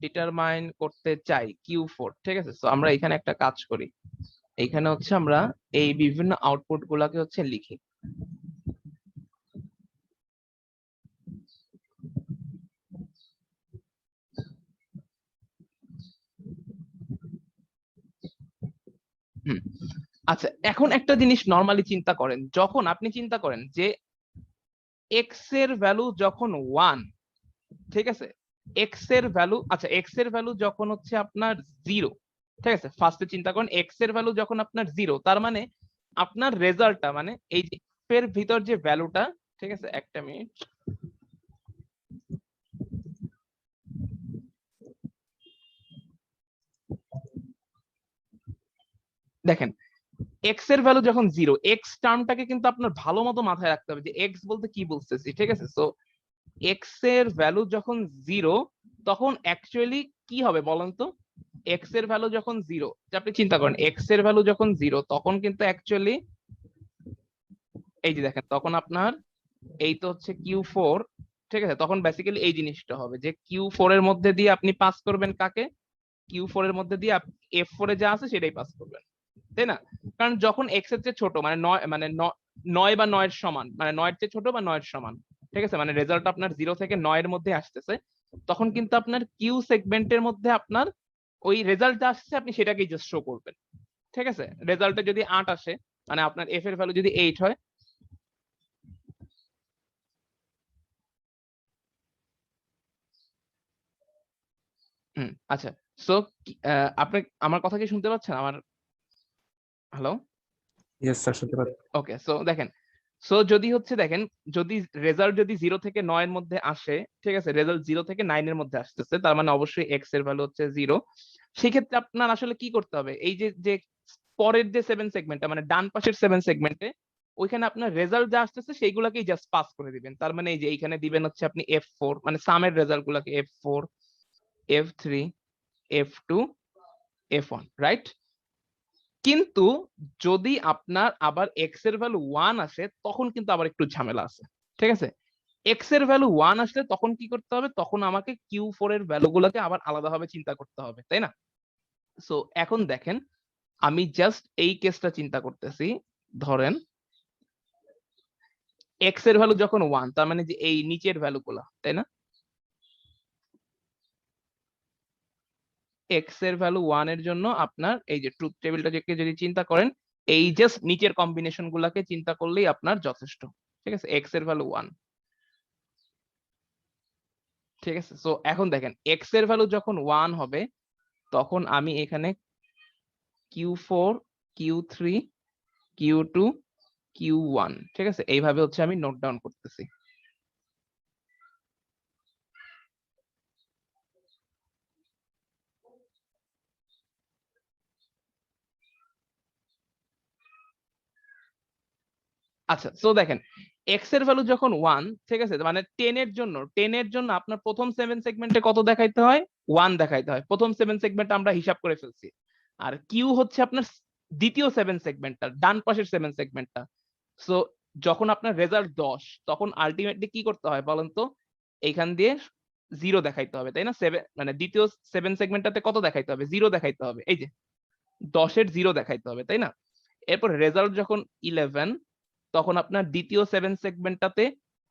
ডিটারমাইন করতে চাই, Q4, ঠিক আছে, সো আমরা এখানে একটা কাজ করি, এইখানে হচ্ছে আমরা এই বিভিন্ন আউটপুট গুলাকে হচ্ছে লিখি। আচ্ছা, এখন একটা জিনিস নরমালি চিন্তা করেন, যখন আপনি চিন্তা করেন যে x এর ভ্যালু যখন 1, ঠিক আছে, x এর ভ্যালু, আচ্ছা x এর ভ্যালু যখন হচ্ছে আপনার 0, ঠিক আছে, ফার্স্টে চিন্তা করেন x এর ভ্যালু যখন আপনার 0, তার মানে আপনার রেজাল্টটা, মানে এই যে এর ভিতর যে ভ্যালুটা, ঠিক আছে, একটা মিনিট, দেখেন এক্স এর ভ্যালু যখন 0, এক্স টার্মটাকে কিন্তু আপনার ভালো মতো মাথায় রাখতে হবে যে এক্স বলতে কি বলতেছি, ঠিক আছে? সো এক্স এর ভ্যালু যখন 0 তখন অ্যাকচুয়ালি কি হবে বলেন তো? এক্স এর ভ্যালু যখন 0, আপনি চিন্তা করেন এক্স এর ভ্যালু যখন 0 তখন কিন্তু অ্যাকচুয়ালি এই যে দেখেন তখন আপনার এই তো হচ্ছে Q4, ঠিক আছে? তখন বেসিক্যালি এই জিনিসটা হবে যে Q4 এর মধ্যে দিয়ে আপনি পাস করবেন কাকে? Q4 এর মধ্যে দিয়ে F4 এ যা আছে সেটাই পাস করবেন, তাই না? কারণ যখন x এর চেয়ে ছোট মানে 9 বা 9 এর সমান, মানে 9 এর চেয়ে ছোট বা 9 এর সমান, ঠিক আছে, মানে রেজাল্ট আপনার 0 থেকে 9 এর মধ্যে আসতেছে, তখন কিন্তু আপনার কিউ সেগমেন্টের মধ্যে আপনার ওই রেজাল্ট আসছে আপনি সেটাকেই জাস্ট শো করবেন, ঠিক আছে? রেজাল্টে যদি 8 আসে মানে আপনার f এর ভ্যালু যদি 8 হয়, আচ্ছা। সো আপনি আমার কথা কি শুনতে পাচ্ছেন? আমার হ্যালো, ইয়েস স্যার, শুনতে পাচ্ছি। ওকে। সো দেখেন, সো যদি হচ্ছে দেখেন যদি রেজাল্ট যদি 0 থেকে 9 এর মধ্যে আসে, ঠিক আছে, রেজাল্ট 0 থেকে 9 এর মধ্যে আসতেছে, তার মানে অবশ্যই x এর ভ্যালু হচ্ছে 0। সেক্ষেত্রে আপনার আসলে কি করতে হবে? এই যে যে পরের যে 7 সেগমেন্টটা মানে ডান পাশের 7 সেগমেন্টে ওইখানে আপনার রেজাল্ট যা আসতেছে সেইগুলোকেই জাস্ট পাস করে দিবেন। তার মানে এই যে এইখানে দিবেন হচ্ছে আপনি F4 মানে সামের রেজাল্ট গুলাকে F4, F3, F2, F1, right? কিন্তু যদি আপনার আবার x এর ভ্যালু 1 আসে তখন কিন্তু আবার একটু ঝামেলা আছে, ঠিক আছে? x এর ভ্যালু 1 আসলে তখন কি করতে হবে? তখন আমাকে Q4 এর ভ্যালু গুলোকে আবার আলাদাভাবে চিন্তা করতে হবে, তাই না? সো এখন দেখেন আমি জাস্ট এই কেসটা চিন্তা করতেছি। ধরেন x এর ভ্যালু যখন 1, তার মানে যে এই নিচের ভ্যালু গুলা, তাই না? x এর ভ্যালু 1 এর জন্য আপনার এই যে ট্রুথ টেবিলটাকে যদি চিন্তা করেন, এই জাস্ট নিচের কম্বিনেশন গুলাকে চিন্তা করলেই আপনার যথেষ্ট, ঠিক আছে? x এর ভ্যালু 1, ঠিক আছে? সো এখন দেখেন x এর ভ্যালু যখন 1 হবে তখন আমি এখানে Q4, Q3, Q2, Q1, ঠিক আছে, এইভাবে হচ্ছে আমি নোট ডাউন করতেছি। আচ্ছা, সো দেখেন x এর ভ্যালু যখন 1, ঠিক আছে, মানে 10 এর জন্য আপনার প্রথম 7 সেগমেন্টে কত দেখাইতে হয়? 1 দেখাইতে হয়। প্রথম 7 সেগমেন্ট আমরা হিসাব করে ফেলছি। আর Q হচ্ছে আপনার দ্বিতীয় 7 সেগমেন্টটা, ডান পাশের 7 সেগমেন্টটা। সো যখন আপনার রেজাল্ট 10 তখন আলটিমেটলি কি করতে হয় বলেন তো? এইখান দিয়ে 0 দেখাইতে হবে, তাই না? 7 মানে দ্বিতীয় 7 সেগমেন্টটাতে কত দেখাইতে হবে? 0 দেখাইতে হবে। এই যে 10 এর 0 দেখাইতে হবে, তাই না? এরপর রেজাল্ট যখন 11 তখন আপনার দ্বিতীয় 7 সেগমেন্টটাতে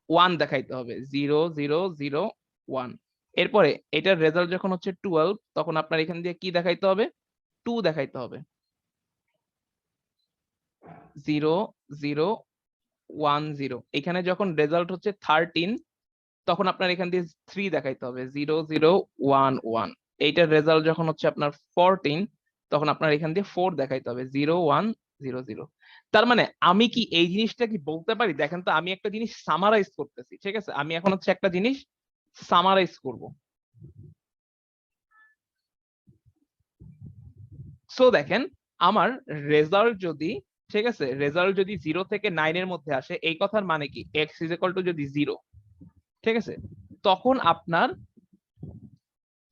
1 দেখাইতে হবে, 0 0 0 1। এরপরে এটার রেজাল্ট যখন হচ্ছে 12 তখন আপনার এখান দিয়ে কি দেখাইতে হবে? 2 দেখাইতে হবে, 0 0 1 0। এখানে যখন রেজাল্ট হচ্ছে 13 তখন আপনার এখান দিয়ে 3 দেখাইতে হবে, 0 0 1 1। এইটার রেজাল্ট যখন হচ্ছে আপনার 14 তখন আপনার এখান দিয়ে 4 দেখাইতে হবে, 0 1 0 0। তার মানে আমি কি এই জিনিসটা কি বলতে পারি? দেখেন তো আমি একটা জিনিস সামারাইজ করতেছি, ঠিক আছে? আমি এখন হচ্ছে একটা জিনিস সামারাইজ করব। সো দেখেন আমার রেজাল্ট যদি, ঠিক আছে, রেজাল্ট যদি 0 থেকে 9 এর মধ্যে আসে, এই কথার মানে কি x ইজ ইকুয়াল টু যদি 0, ঠিক আছে, তখন আপনার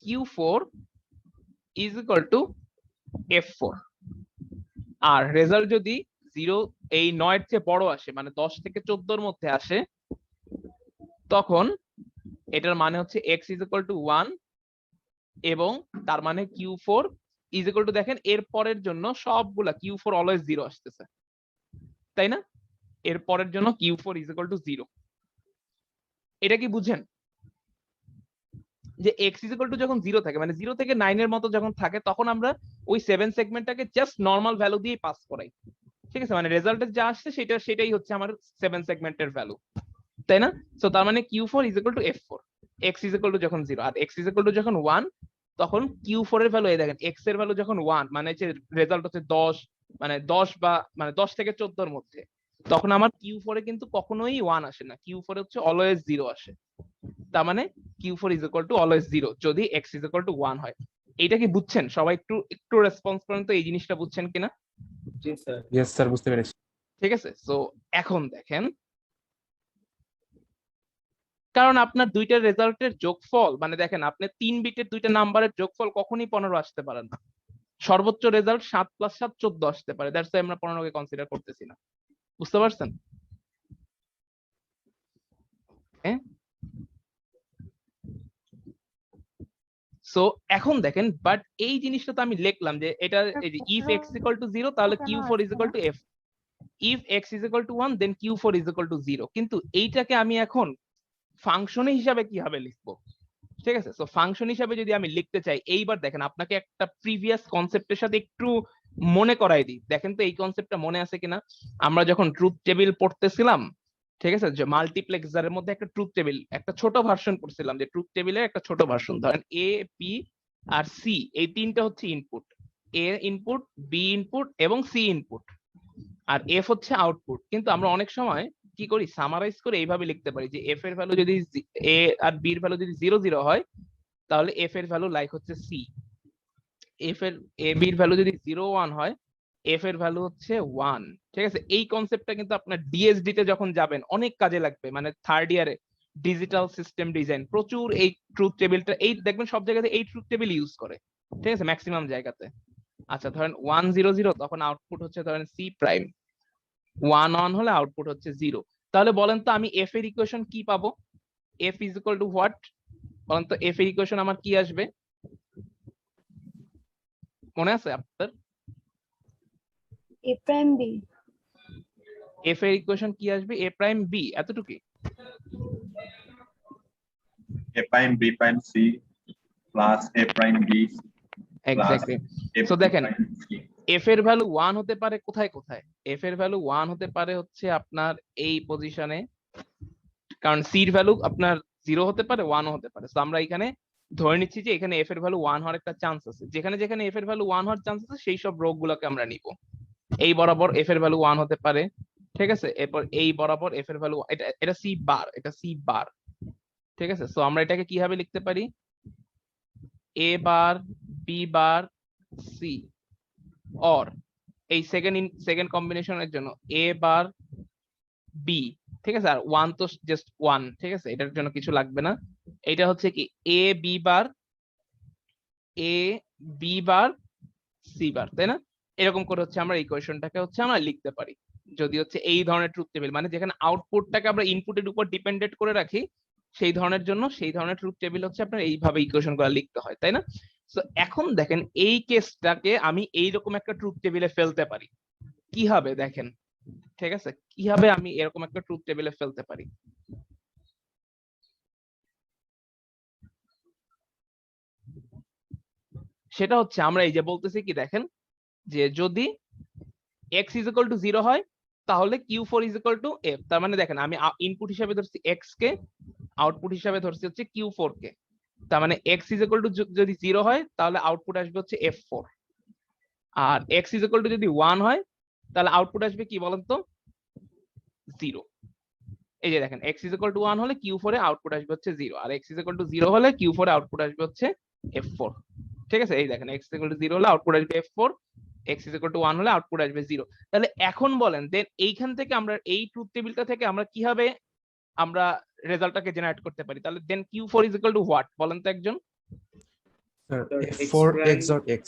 Q4 is equal to F4। আর রেজাল্ট যদি 0 এই 9 এর চেয়ে বড় আসে মানে 10 থেকে 14 এর মধ্যে আসে, তখন এটার মানে হচ্ছে x ইজ ইকুয়াল টু 1 এবং তার মানে Q4 ইজ ইকুয়াল টু, দেখেন এর পরের জন্য সবগুলা Q4 অলওয়েজ 0 আসতেছে, তাই না? এর পরের জন্য Q4 ইজ ইকুয়াল টু 0। এটা কি বুঝেন? যে x ইজ ইকুয়াল টু যখন 0 থাকে মানে 0 থেকে 9 এর মতো যখন থাকে তখন আমরা ওই 7 সেগমেন্টটাকে জাস্ট নরমাল ভ্যালু দিয়ে পাস করাই, ঠিক আছে? মানে রেজাল্টে যা আসছে সেটাই হচ্ছে আমার 7 সেগমেন্টের ভ্যালু, তাই না? সো তার মানে Q4 is equal to F4, x is equal two যখন 0 আর x ইজ ইকুয়াল টু যখন 1 তখন Q4 এর ভ্যালু এই দেখেন x এর ভ্যালু যখন 1 মানে যে রেজাল্ট হচ্ছে 10 মানে 10 বা মানে 10 থেকে 14 এর মধ্যে, তখন আমার Q4 এ কিন্তু কখনোই 1 আসে না, Q4 এ হচ্ছে অলওয়েজ 0 আসে। তার মানে Q4 is equal two always 0 যদি x ইজ ইকুয়াল টু 1 হয়। এইটা কি বুঝছেন? সবাই একটু একটু রেসপন্স করেন তো এই জিনিসটা বুঝছেন কিনা? জি স্যার। ইয়েস স্যার, বুঝতে পেরেছি। ঠিক আছে, সো এখন দেখেন, কারণ আপনার দুইটা রেজাল্টের যোগফল মানে দেখেন আপনি 3 বিটের দুইটা নাম্বারের যোগফল কখনই 15 আসতে পারে না। সর্বোচ্চ রেজাল্ট 7 + 7 14 আসতে পারে, দ্যাটস ওয়াই আমরা 15 কে কনসিডার করতেছি না। বুঝতে পারছেন? হ্যাঁ, সো এখন দেখেন, বাট এই জিনিসটা তো আমি লিখলাম যে এটা এই যে ইফ x = 0 তাহলে q4 = f, if x = 1 then q4 = 0, কিন্তু এইটাকে আমি এখন ফাংশনে হিসাবে কিভাবে লিখবো? ঠিক আছে, সো ফাংশন হিসাবে যদি আমি লিখতে চাই, এইবার দেখেন আপনাকে একটা প্রিভিয়াস কনসেপ্টের সাথে একটু মনে করাই দিই। দেখেন তো এই কনসেপ্টটা মনে আছে কিনা। আমরা যখন ট্রুথ টেবিল পড়তেছিলাম, ঠিক আছে, যে মাল্টিপ্লেক্সারের মধ্যে একটা ট্রুথ টেবিল, একটা ছোট ভার্সন পড়ছিলাম, যে ট্রুথ টেবিলের একটা ছোট ভার্সন, ধরেন এ, বি আর সি, এই তিনটা হচ্ছে ইনপুট, এ ইনপুট, বি ইনপুট এবং সি ইনপুট, আর এফ হচ্ছে আউটপুট। কিন্তু আমরা অনেক সময় কি করি, সামারাইজ করে এইভাবে লিখতে পারি যে এফ এর ভ্যালু যদি এ আর বি এর ভ্যালু যদি 0 0 হয় তাহলে এফ এর ভ্যালু লাইক হচ্ছে সি, এফ এর এ বি এর ভ্যালু যদি 0 1 হয় এফ এর ভ্যালু হচ্ছে 1। ঠিক আছে, এই কনসেপ্টটা কিন্তু আপনার ডিএসডি তে যখন যাবেন অনেক কাজে লাগবে, মানে থার্ড ইয়ারে ডিজিটাল সিস্টেম ডিজাইন প্রচুর এই ট্রুথ টেবিলটা, এই দেখবেন সব জায়গাতে এই ট্রুথ টেবিল ইউজ করে। ঠিক আছে, ম্যাক্সিমাম জায়গাতে। আচ্ছা ধরেন 1 0 0 তখন আউটপুট হচ্ছে ধরেন সি প্রাইম, 1 1 হলে আউটপুট হচ্ছে 0। তাহলে বলেন তো আমি এফ এর ইকুয়েশন কি পাবো? F is equal two what? বলেন তো এফ এর ইকুয়েশন আমার কি আসবে? মনে আছে আপনাদের? A prime B. এফ এর ইকুয়েশন কি আসবে? এ প্রাইম বি, এতটুকুই। A prime B prime C plus A prime B exactly. A so দেখেন prime C. এফ এর ভ্যালু 1 হতে পারে কোথায় কোথায়? এফ এর ভ্যালু 1 হতে পারে হচ্ছে আপনার এই পজিশনে, কারণ সি এর ভ্যালু আপনার 0 হতে পারে 1 ও হতে পারে। তো আমরা এখানে ধরে নিচ্ছি যে এখানে এফ এর ভ্যালু 1 হওয়ার একটা চান্স আছে, যেখানে যেখানে এফ এর ভ্যালু 1 হওয়ার চান্স আছে সেই সব রো গুলোকে আমরা নিব। এই বরাবর এফ এর ভ্যালু 1 হতে পারে, ঠিক আছে, এরপর এই বরাবর এফ এর ভ্যালু, এটা এটা সি বার, এটা সি বার। ঠিক আছে, সো আমরা এটাকে কিভাবে লিখতে পারি? A bar B bar C, or এই সেকেন্ড কম্বিনেশনের জন্য এ বার বি। ঠিক আছে, আর 1 তো জাস্ট 1, ঠিক আছে, এটার জন্য কিছু লাগবে না। এটা হচ্ছে কি এ বি বার সি বার, তাই না? এরকম করে হচ্ছে আমরা ইকুয়েশনটাকে হচ্ছে আমরা লিখতে পারি। যদি হচ্ছে এই ধরনের ট্রুথ টেবিল, মানে যেখানে আউটপুটটাকে আমরা ইনপুটের উপর ডিপেন্ডেন্ট করে রাখি, সেই ধরনের জন্য সেই ধরনের ট্রুথ টেবিল হচ্ছে আপনার এইভাবে ইকুয়েশন গুলো লিখতে হয়, তাই না? তো এখন দেখেন এই কেসটাকে আমি এইরকম একটা ট্রুথ টেবিলে ফেলতে পারি কিভাবে, দেখেন। ঠিক আছে, কিভাবে আমি এরকম একটা ট্রুথ টেবিলে ফেলতে পারি? সেটা হচ্ছে আমরা এই যে বলতেছি কি, দেখেন যে যদি x = 0 হয় তাহলে q4 = f। তার মানে দেখেন আমি ইনপুট হিসাবে ধরছি x কে, আউটপুট হিসাবে ধরছি হচ্ছে q4 কে। তার মানে x = যদি 0 হয় তাহলে আউটপুট আসবে হচ্ছে f4, আর x = যদি 1 হয় তাহলে আউটপুট আসবে কি বলেন তো? 0। এই যে দেখেন x = 1 হলে q4 এ আউটপুট আসবে হচ্ছে 0, আর x = 0 হলে q4 এ আউটপুট আসবে হচ্ছে f4। ঠিক আছে, এই দেখেন x = 0 হলে আউটপুট আসবে f4, x = 1 হলে আউটপুট আসবে 0। তাহলে এখন বলেন দেন এইখান থেকে আমরা এই ট্রুথ টেবিলটা থেকে আমরা কিভাবে আমরা রেজাল্টটাকে জেনারেট করতে পারি? তাহলে দেন q4 = হোয়াট বলেন তো একজন? Sir X f4 prime- XOR x।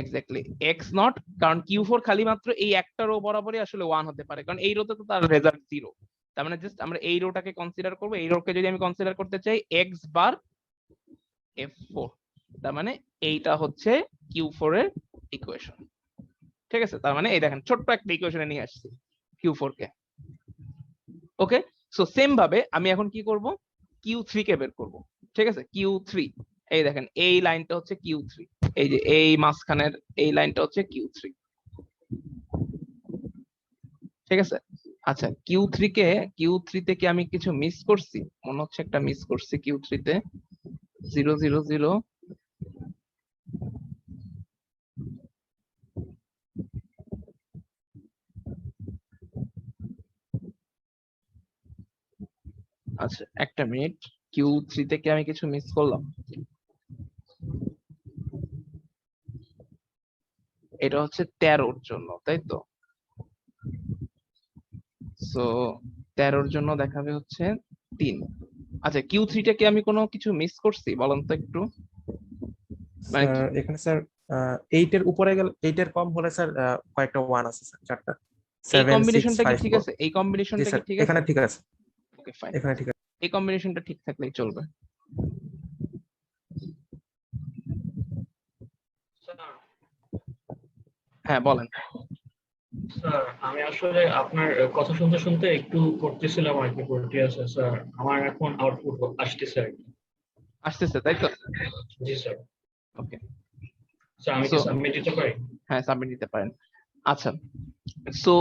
Exactly x not, কারণ q4 খালি মাত্র এই একটা রো বরাবরই আসলে 1 হতে পারে, কারণ এই রোতে তো তার রেজাল্ট 0। তার মানে জাস্ট আমরা এই রোটাকে কনসিডার করব। এই রোকে যদি আমি কনসিডার করতে চাই x বার f4, তার মানে এইটা হচ্ছে q4 এর ইকুয়েশন। ঠিক আছে, তার মানে এই দেখেন ছোট্ট একটা ইকুয়েশনে নিয়ে আসছি q4 কে। ওকে, সো সেম ভাবে আমি এখন কি করব? q3 কে বের করব। ঠিক আছে, q3, এই দেখেন এই লাইনটা হচ্ছে q3, এই যে এই মাঝখানের এই লাইনটা হচ্ছে q3। ঠিক আছে, আচ্ছা q3 তে কি আমি কিছু মিস করছি? মনে হচ্ছে একটা মিস করছি q3 তে। 0 0 0, আচ্ছা একটা মিনিট, q3 থেকে আমি কিছু মিস করলাম। এটা হচ্ছে 13-র জন্য, তাই তো? সো 13-র জন্য দেখাবে হচ্ছে 3। আচ্ছা, Q3 টা কি আমি কোনো কিছু মিস করছি বলেন তো একটু? মানে স্যার এখানে স্যার 8 এর উপরে গেলে 8 এর কম হলে স্যার কয়েকটা 1 আছে স্যার, চারটা। এই 7 6 কম্বিনেশনটা কি 5 ঠিক 4। আছে? এই কম্বিনেশনটা জি কি স্যার, ঠিক আছে? এখানে ঠিক আছে, ওকে ফাইন, এখানে ঠিক আছে। এই কম্বিনেশনটা ঠিক থাকলেই চলবে। হ্যাঁ বলেন। স্যার আমি আসলে আপনার কথা শুনতে শুনতে একটু করতেছিলাম আর কি প্রোটিয়াসে স্যার, আমার এখন আউটপুট আসতেছে আর কি। আসতেছে তাই তো? জি স্যার। ওকে, স্যার আমি কি So- সাবমিট দিতে পারি? হ্যাঁ সাবমিট দিতে পারেন। আচ্ছা, সো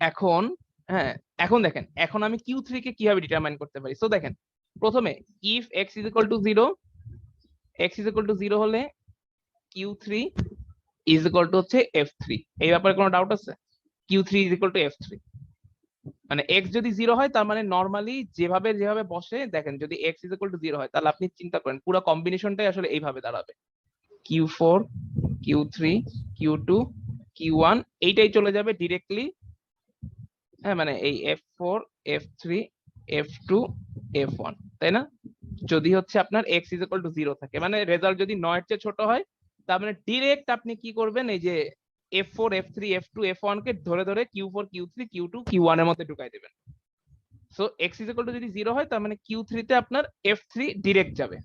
এখন হ্যাঁ, এখন দেখেন এখন আমি Q3 কে কিভাবে ডিটারমাইন করতে পারি। সো দেখেন, প্রথমে if x is equal two 0, x is equal two 0 হলে Q3 ইজ ইকুয়াল টু হচ্ছে F3। এই ব্যাপারে কোনো ডাউট আছে? Q3 is equal two F3, মানে x যদি 0 হয় তার মানে নরমালি যেভাবে বসে, দেখেন যদি x ইজ ইকুয়াল টু 0 হয় তাহলে আপনি চিন্তা করেন পুরো কম্বিনেশনটাই আসলে এইভাবে দাঁড়াবে, Q4 Q3 Q2 Q1 এইটাই চলে যাবে ডিরেক্টলি। হ্যাঁ, মানে এই F4 F3 F2 F1, তাই না? যদি হচ্ছে আপনার x ইজ ইকুয়াল টু 0 থাকে, মানে রেজাল্ট যদি 9 এর চেয়ে ছোট হয়, তার মানে ডিরেক্ট আপনি কি করবেন, এই যে F4 F3 F2 F1 কে ধরে ধরে Q4 Q3 Q2 Q1 এর মধ্যে ঢুকাই দেবেন। So x is equal two যদি 0 হয় তার মানে Q3 তে আপনার F3 ডিরেক্ট যাবে।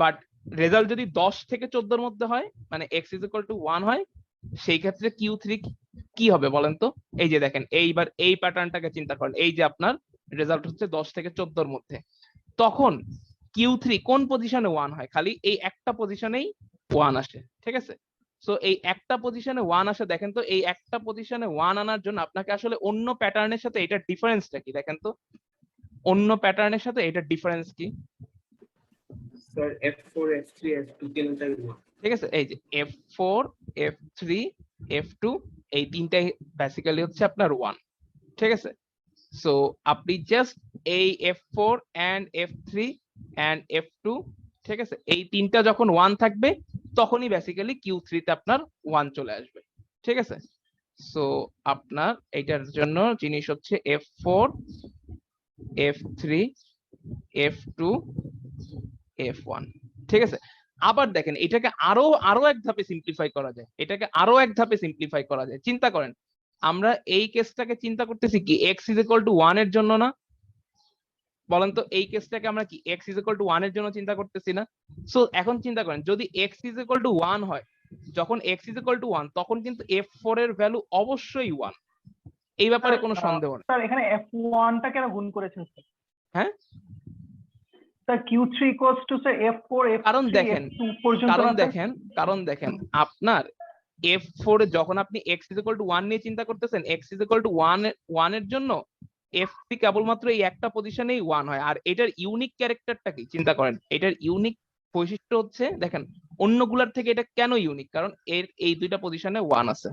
বাট রেজাল্ট যদি 10 থেকে 14 এর মধ্যে হয়, মানে x ইজ ইকুয়াল টু 1 হয়, সেই ক্ষেত্রে Q3 কি হবে বলেন তো? এই যে দেখেন, এইবার এই প্যাটার্নটাকে চিন্তা করেন, এই যে আপনার রেজাল্ট হচ্ছে 10 থেকে 14 এর মধ্যে, তখন Q3 কোন পজিশনে 1 হয়? খালি এই একটা পজিশনেই 1 আসে, ঠিক আছে? সো এই একটা পজিশনে 1 আসে, দেখেন তো এই একটা পজিশনে 1 আনার জন্য আপনাকে আসলে অন্য প্যাটার্নের সাথে এটার ডিফারেন্সটা কি দেখেন তো, অন্য প্যাটার্নের সাথে এটার ডিফারেন্স কি? স্যার F4 F3 F2 তিনটাই one। ঠিক আছে, এই যে F4 F3 F2 এই তিনটাই বেসিক্যালি হচ্ছে আপনার 1, ঠিক আছে? সো আপনি জাস্ট এই F4 and F3 and F2, ঠিক আছে, এই তিনটা যখন 1 থাকবে তখনই বেসিক্যালি Q3 তে আপনার 1 চলে আসবে, ঠিক আছে? সো আপনার এইটার জন্য জিনিস হচ্ছে F4 F3 F2 F1, ঠিক আছে? আবার দেখেন এটাকে আরো এক ধাপে সিম্পলিফাই করা যায়, চিন্তা করেন আমরা এই কেসটাকে চিন্তা করতেছি কি x ইজ ইকুয়াল টু 1 এর জন্য না? বলেন তো এই কেসটাকে আমরা কি x ইজ ইকুয়াল টু 1 এর জন্য চিন্তা করতেছি না? সো এখন চিন্তা করেন যদি x ইজ ইকুয়াল টু 1 হয়, যখন x ইজ ইকুয়াল টু 1 তখন কিন্তু F4 এর ভ্যালু অবশ্যই 1, এই ব্যাপারে কোনো সন্দেহ নেই। স্যার এখানে F1 টা কেন গুণ করেছেন স্যার? হ্যাঁ sir Q3 equals to sir F4 F3 কারণ দেখেন, F2 পর্যন্ত কারণ দেখেন আপনার F4 এ যখন আপনি x ইজ ইকুয়াল টু 1 নিয়ে চিন্তা করতেছেন, x ইজ ইকুয়াল টু 1 এর জন্য F3 কেবলমাত্র এই একটা পজিশনেই 1 হয়। আর এটার ইউনিক ক্যারেক্টারটা কি চিন্তা করেন, এটার ইউনিক বৈশিষ্ট্য হচ্ছে দেখেন অন্যগুলার থেকে এটা কেন ইউনিক, কারণ এর এই দুইটা পজিশনে 1 আছে,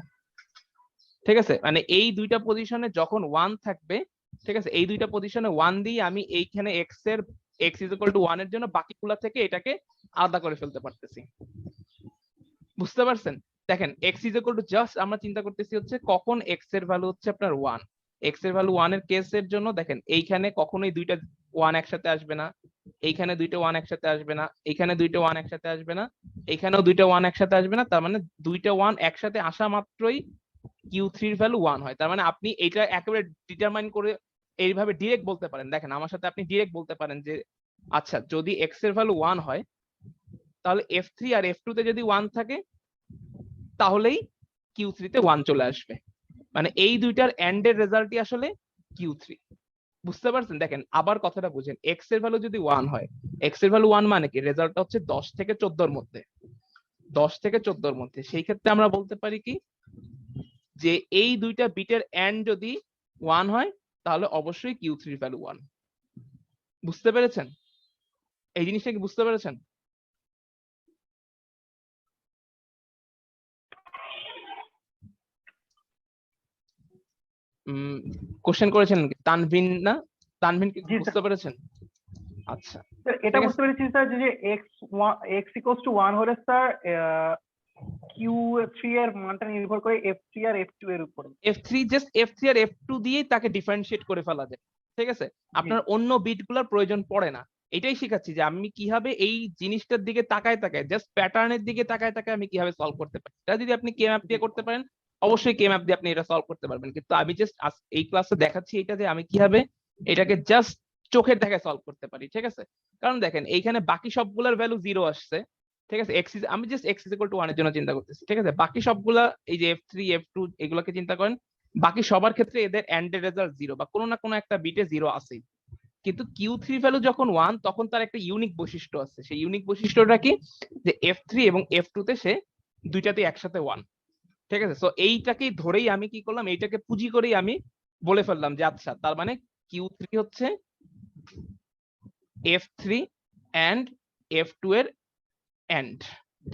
ঠিক আছে? মানে এই দুইটা পজিশনে যখন 1 থাকবে, ঠিক আছে, এই দুইটা পজিশনে 1 দিয়ে আমি এইখানে x ইজ ইকুয়াল টু 1 এর জন্য বাকিগুলা থেকে এটাকে আলাদা করে ফেলতে পারতেছি, বুঝতে পারছেন? দেখেন x is equal two just আমরা চিন্তা করতেছি হচ্ছে কখন x এর ভ্যালু হচ্ছে আপনার 1, x এর ভ্যালু 1 এর কেসের জন্য দেখেন এইখানে কখনোই দুইটা 1 একসাথে আসবে না, এইখানে দুইটা 1 একসাথে আসবে না, এইখানে দুইটা 1 একসাথে আসবে না, এইখানেও দুইটা 1 একসাথে আসবে না, তার মানে দুইটা 1 একসাথে আসা মাত্রই Q3 এর ভ্যালু 1 হয়। তার মানে আপনি এটা একেবারে ডিটারমাইন করে এইভাবে ডিরেক্ট বলতে পারেন, দেখেন আমার সাথে আপনি ডিরেক্ট বলতে পারেন যে আচ্ছা যদি x এর ভ্যালু 1 হয় তাহলে F3 আর F2 তে যদি 1 থাকে তাহলেই Q3 তে 1 চলে আসবে, মানে এই দুইটার এন্ড এর রেজাল্টই আসলে Q3, বুঝতে পারছেন? দেখেন আবার কথাটা বুঝেন, x এর ভ্যালু যদি 1 হয়, x এর ভ্যালু 1 মানে কি রেজাল্টটা হচ্ছে 10 থেকে 14 এর মধ্যে, 10 থেকে 14 এর মধ্যে, সেই ক্ষেত্রে আমরা বলতে পারি কি যে এই দুইটা বিটের এন্ড যদি 1 হয় তাহলে অবশ্যই Q3 এর ভ্যালু 1, বুঝতে পেরেছেন? এই জিনিসটা কি বুঝতে পেরেছেন? কোশ্চেন করেছেন তানভিন না? তানভিন কি বুঝতে পেরেছেন? আচ্ছা স্যার এটা বুঝতে পেরেছি স্যার যে x ইকুয়ালস টু 1 হলে স্যার Q3 এর মানটা নির্ভর করে F3 আর F2 এর উপর। F3 আর F2 দিয়েই তাকে ডিফারেন্সিয়েট করে ফেলা যায়, ঠিক আছে? আপনার অন্য বিটগুলোর প্রয়োজন পড়ে না। এটাই শিখাচ্ছি যে আমি কিভাবে এই জিনিসটার দিকে তাকায় জাস্ট প্যাটার্নের দিকে তাকায় আমি কিভাবে সলভ করতে পারি। এটা যদি আপনি কে ম্যাপ দিয়ে করতে পারেন, অবশ্যই কে ম্যাপ দিয়ে আপনি এটা সলভ করতে পারবেন, কিন্তু আমি জাস্ট এই ক্লাসে দেখাচ্ছি এটা যে আমি কিভাবে এটাকে জাস্ট চোখের দেখায় সলভ করতে পারি, ঠিক আছে? কারণ দেখেন এইখানে বাকি সবগুলোর ভ্যালু 0 আসছে, ঠিক আছে? আমি জাস্ট x = 1 এর জন্য চিন্তা করতেছি, ঠিক আছে? বাকি সবগুলা এই যে F3 F2 এগুলোকে চিন্তা করেন, বাকি সবার ক্ষেত্রে এদের এন্ড রেজাল্ট 0 বা কোনো না কোনো একটা বিটে 0 আছেই। কিন্তু Q3 ভ্যালু যখন 1 তখন তার একটা ইউনিক বৈশিষ্ট্য আছে। সেই ইউনিক বৈশিষ্ট্যটা কি, যে F3 এবং F2 তে সে দুইটাতেই একসাথে 1, ঠিক আছে? সো এইটাকেই ধরেই আমি কি করলাম, এইটাকে পুঁজি করেই আমি বলে ফেললাম যে আচ্ছা তার মানে Q3 হচ্ছে F3 and F2 এর এন্ড,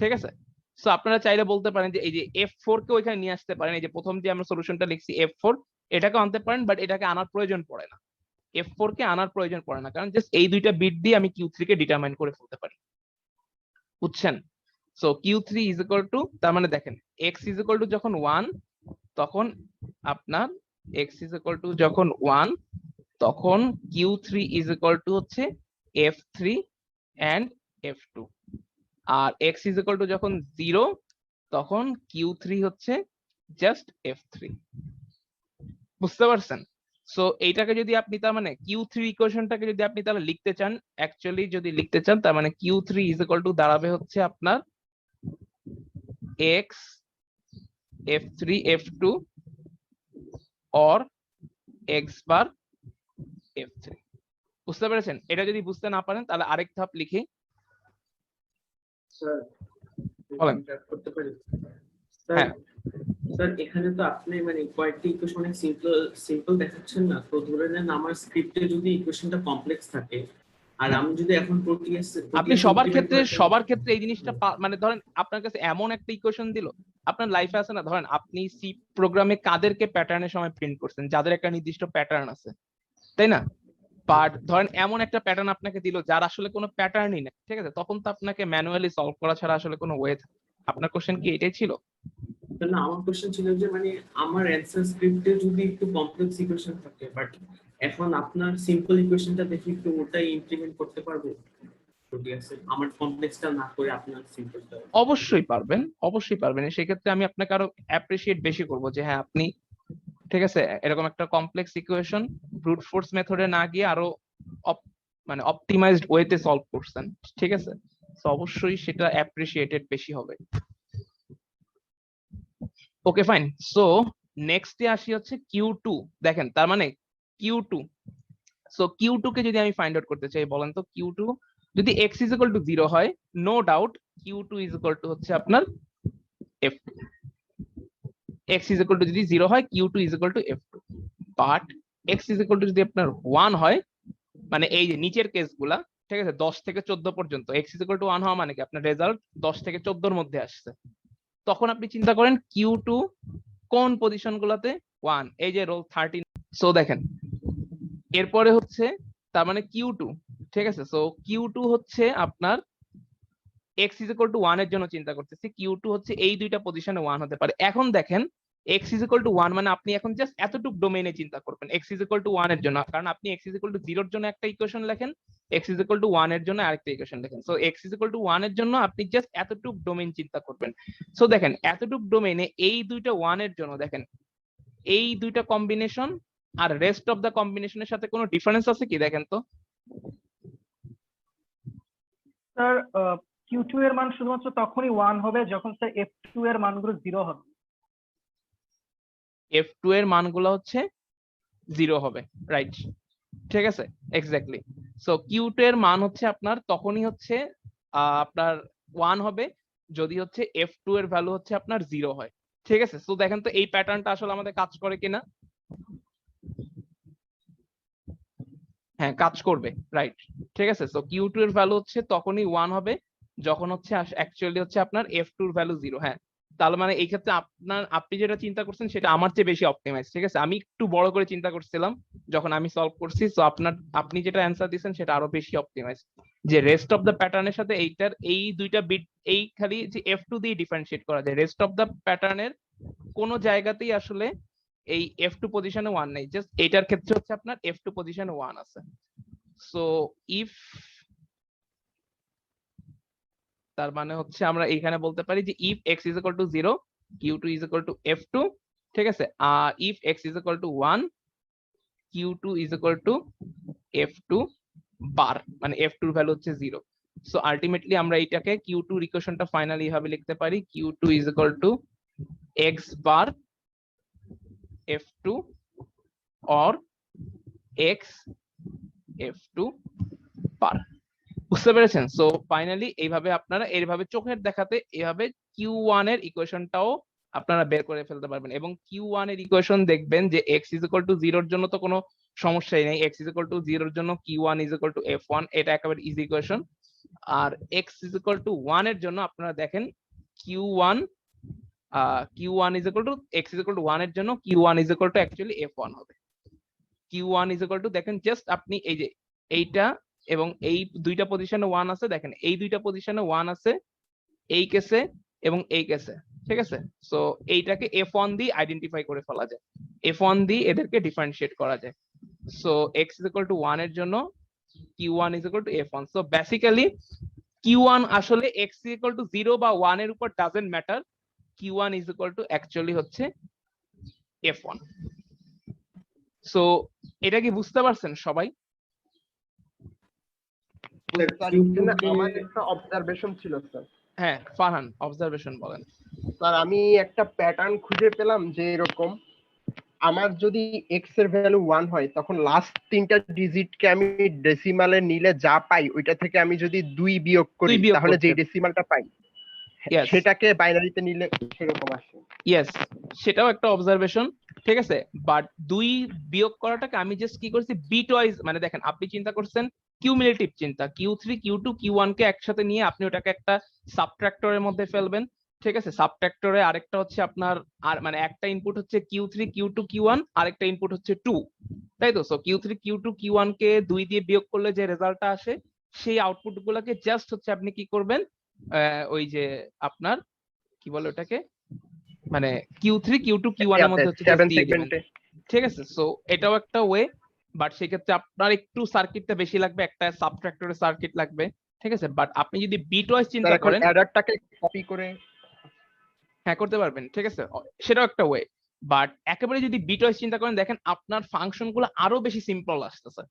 ঠিক আছে? সো আপনারা চাইলে বলতে পারেন যে এই যে F4 কে ওইখানে নিয়ে আসতে পারেন, এই যে প্রথম যে আমরা সলিউশনটা লিখছি F4, এটাকে আনতে পারেন, বাট এটাকে আনার প্রয়োজন পড়ে না। F4 কে আনার প্রয়োজন পড়ে না, কারণ জাস্ট এই দুইটা বিট দিয়ে আমি Q3 কে ডিটারমাইন করে ফেলতে পারি, বুঝছেন? সো Q3 = তার মানে দেখেন x = যখন 1 তখন আপনার x যখন 1 তখন Q3 = হচ্ছে F3 and F2, R x যখন 0 তখন Q3 হচ্ছে জাস্ট F3, বুঝতে পারছেন? সো এইটাকে যদি আপনি তার মানে Q3 ইকুয়েশনটাকে যদি আপনি তাহলে লিখতে চান, অ্যাকচুয়ালি যদি লিখতে চান তার মানে Q3 দাঁড়াবে হচ্ছে আপনার x F3 F2 or x bar F3, বুঝতে পেরেছেন? এটা যদি বুঝতে না পারেন তাহলে আরেক ধাপ লিখি। স্যার বলেন। করতে পারি? হ্যাঁ স্যার এখানে তো আপনি মানে কয়েকটি ইকুয়েশন অনেক সিম্পল দেখাচ্ছেন না, তো ধরে নেন আমার স্ক্রিপ্টে যদি ইকুয়েশনটা কমপ্লেক্স থাকে আর আমি যদি এখন আপনি সবার ক্ষেত্রে এই জিনিসটা মানে ধরেন আপনার কাছে এমন একটা ইকুয়েশন দিল, আপনার লাইফে আছে না, ধরেন আপনি সি প্রোগ্রামে কাদেরকে প্যাটার্নের সময় প্রিন্ট করছেন, যাদের একটা নির্দিষ্ট প্যাটার্ন আছে, তাই না? বাট ধরেন এমন একটা প্যাটার্ন আপনাকে দিল যার আসলে কোনো প্যাটার্নই নেই, ঠিক আছে? তখন তো আপনাকে ম্যানুয়ালি সলভ করা ছাড়া আসলে কোনো ওয়ে। আপনার কোশ্চেন কি এটাই ছিল? না, আমার কোশ্চেন ছিল যে মানে আমার অ্যানসার স্ক্রিপ্টে যদি একটু কমপ্লেক্স ইকুয়েশন থাকে, বাট এখন আপনার সিম্পল ইকুয়েশনটা দেখে একটু ওটাই ইমপ্লিমেন্ট করতে পারবো, যদি আছে আমার কমপ্লেক্সটা না করে আপনার সিম্পলটা। অবশ্যই পারবেন। সেক্ষেত্রে আমি আপনাকে আরো অ্যাপ্রিশিয়েট বেশি করব যে হ্যাঁ আপনি, ঠিক আছে, এরকম একটা কমপ্লেক্স ইকুয়েশন ব্রুট ফোর্স মেথডে না গিয়ে আরো মানে অপটিমাইজড ওয়েতে সলভ করছেন, ঠিক আছে? তো অবশ্যই সেটা অ্যাপ্রিশিয়েটেড বেশি হবে। Okay fine. সো নেক্সটে আসি হচ্ছে Q2। দেখেন তার মানে Q2, সো Q2 কে যদি আমি ফাইন্ড আউট করতে চাই, বলেন তো Q2 যদি x = 0 হয়, নো ডাউট Q2 = হচ্ছে আপনার F2। x যদি 0 হয় Q2 = F2, বাট x যদি আপনার 1 হয়, মানে এই যে নিচের কেসগুলা, ঠিক আছে, 10 থেকে 14 পর্যন্ত x = 1 হওয়া মানে কি আপনার রেজাল্ট 10 থেকে 14 এর মধ্যে আসছে, তখন আপনি চিন্তা করেন Q2 কোন পজিশন গুলাতে 1, এই যে রোল 13। সো দেখেন এরপরে হচ্ছে তার মানে Q2, ঠিক আছে? সো Q2 হচ্ছে আপনার x = 1 এর জন্য চিন্তা করতেছি, Q2 হচ্ছে এই দুইটা পজিশনে 1 হতে পারে। এখন দেখেন x = 1 মানে আপনি এখন জাস্ট এতটুক ডোমেইনে চিন্তা করবেন x = 1 এর জন্য, কারণ আপনি x = 0 এর জন্য একটা ইকুয়েশন লেখেন, x = 1 এর জন্য আরেকটা ইকুয়েশন লেখেন। সো x = 1 এর জন্য আপনি জাস্ট এতটুক ডোমেইন চিন্তা করবেন। সো দেখেন এতটুক ডোমেইনে এই দুইটা 1 এর জন্য দেখেন এই দুইটা কম্বিনেশন আর রেস্ট অফ দা কম্বিনেশনের সাথে কোনো ডিফারেন্স আছে কি দেখেন তো? স্যার Q2 এর মান শুধুমাত্র তখনই 1 হবে যখন স্যার F2 এর মানগুলো 0 হবে। F2 এর মানগুলো হচ্ছে 0 হবে, রাইট? ঠিক আছে, এক্স্যাক্টলি। সো Q2 এর মান হচ্ছে আপনার তখনই হচ্ছে আপনার 1 হবে যদি হচ্ছে F2 এর ভ্যালু হচ্ছে আপনার 0 হয়, ঠিক আছে? সো দেখেন তো এই প্যাটার্নটা আসলে আমাদের কাজ করে কিনা। হ্যাঁ কাজ করবে, রাইট? ঠিক আছে, সো Q2 এর ভ্যালু হচ্ছে তখনই 1 হবে যখন হচ্ছে অ্যাকচুয়ালি হচ্ছে আপনার F2 এর ভ্যালু 0। হ্যাঁ, তাহলে মানে এই ক্ষেত্রে আপনি যেটা চিন্তা করছেন সেটা আমার চেয়ে বেশি অপটিমাইজ, ঠিক আছে? আমি একটু বড় করে চিন্তা করছিলাম যখন আমি সলভ করছি, সো আপনি যেটা অ্যান্সার দিয়েছেন সেটা আরো বেশি অপটিমাইজ। যে রেস্ট অফ দ্য প্যাটার্নের সাথে এইটার এই দুইটা বিট এই খালি যে F2 দিয়ে ডিফারেন্সিয়েট করা যায়, রেস্ট অফ দ্য প্যাটার্নের কোনো জায়গাতেই আসলে এই F2 পজিশনে 1 নেই, জাস্ট এইটার ক্ষেত্রে হচ্ছে আপনার F2 পজিশনে 1 আছে। সো ইফ, তার মানে হচ্ছে আমরা এখানে বলতে পারি যে if x is equal to 0 q2 is equal to f2, ঠিক আছে, আর if x is equal to 1 q2 is equal to f2 বার, মানে f2 এর ভ্যালু হচ্ছে 0। সো আলটিমেটলি আমরা এটাকে q2 এর ইকুয়েশনটা ফাইনালি এভাবে লিখতে পারি q2 is equal to x bar f2 or x f2 বার। বুঝতে পেরেছেন? সো ফাইনালি এইভাবে আপনারা এইভাবে চোখের দেখাতে এইভাবে Q1 এর ইকুয়েশনটাও আপনারা বের করে ফেলতে পারবেন, এবং Q1 এর ইকুয়েশন দেখবেন যে x is equal to 0 এর জন্য তো কোনো সমস্যাই নেই, x is equal to 0 এর জন্য Q1 is equal to f1, এটা একেবারে ইজি ইকুয়েশন। আর x is equal to 1 এর জন্য আপনারা দেখেন Q1 is equal to x is equal to 1 এর জন্য Q1 is equal to actually f1 হবে। Q1 is equal to দেখেন জাস্ট আপনি এই যে এইটা এবং এই দুইটা পজিশনে 1 আছে, দেখেন এই দুইটা পজিশনে 1 আছে এই কেসে এবং এই কেসে, ঠিক আছে। সো এইটাকে f1 দিয়ে আইডেন্টিফাই করে ফেলা যায়, f1 দিয়ে এদেরকে ডিফারেন্সিয়েট করা যায়। So x is equal to 1 এর জন্য Q1 is equal to f1। So basically Q1 আসলে x is equal to 0 বা 1 এর উপর doesn't matter, Q1 is equal to actually হচ্ছে f1। সো এটা কি বুঝতে পারছেন সবাই? আমার একটা অবজারভেশন ছিল স্যার। হ্যাঁ ফারহান, অবজারভেশন বলেন। স্যার আমি একটা প্যাটার্ন খুঁজে পেলাম যে এরকম আমার যদি x এর ভ্যালু 1 হয় তখন লাস্ট তিনটা ডিজিটকে আমি ডেসিমালে নিলে যা পাই ওইটা থেকে আমি যদি 2 বিয়োগ করি তাহলে যে ডেসিমালটা পাই সেটাকে বাইনারিতে নিলে সেরকম আসে। ইয়েস, সেটাও একটা অবজারভেশন, ঠিক আছে। বাট 2 বিয়োগ করাটাকে আমি জাস্ট কি করছি বিট ওয়াইজ, মানে দেখেন আপনি চিন্তা করছেন কিউমুলেটিভ চিন্তা, Q3 Q2 Q1 কে একসাথে নিয়ে আপনি ওটাকে একটা সাবট্রাক্টরের মধ্যে ফেলবেন, ঠিক আছে। সাবট্রাক্টরে আরেকটা হচ্ছে আপনার আর মানে একটা ইনপুট হচ্ছে Q3 Q2 Q1, আরেকটা ইনপুট হচ্ছে 2, তাই তো। সো Q3 Q2 Q1 কে 2 দিয়ে বিয়োগ করলে যে রেজাল্টটা আসে সেই আউটপুট গুলোকে জাস্ট হচ্ছে আপনি কি করবেন ওই যে আপনার কি বলে ওটাকে মানে Q3 Q2 Q1 এর মধ্যে হচ্ছে দিয়ে দিবেন, ঠিক আছে। সো এটাও একটা ওয়ে, বাট সেক্ষেত্রে আপনার একটু সার্কিটটা বেশি লাগবে, একটা সাবট্রাক্টরের সার্কিট লাগবে, ঠিক আছে। বাট আপনি যদি বিট ওয়াইজ চিন্তা করেন অ্যাডারটাকে কপি করে হ্যাঁ করতে পারবেন, ঠিক আছে, সেটাও একটা ওয়ে। বাট একেবারে যদি বিট ওয়াইজ চিন্তা করেন দেখেন আপনার ফাংশন গুলো আরো বেশি সিম্পল আসতেছে।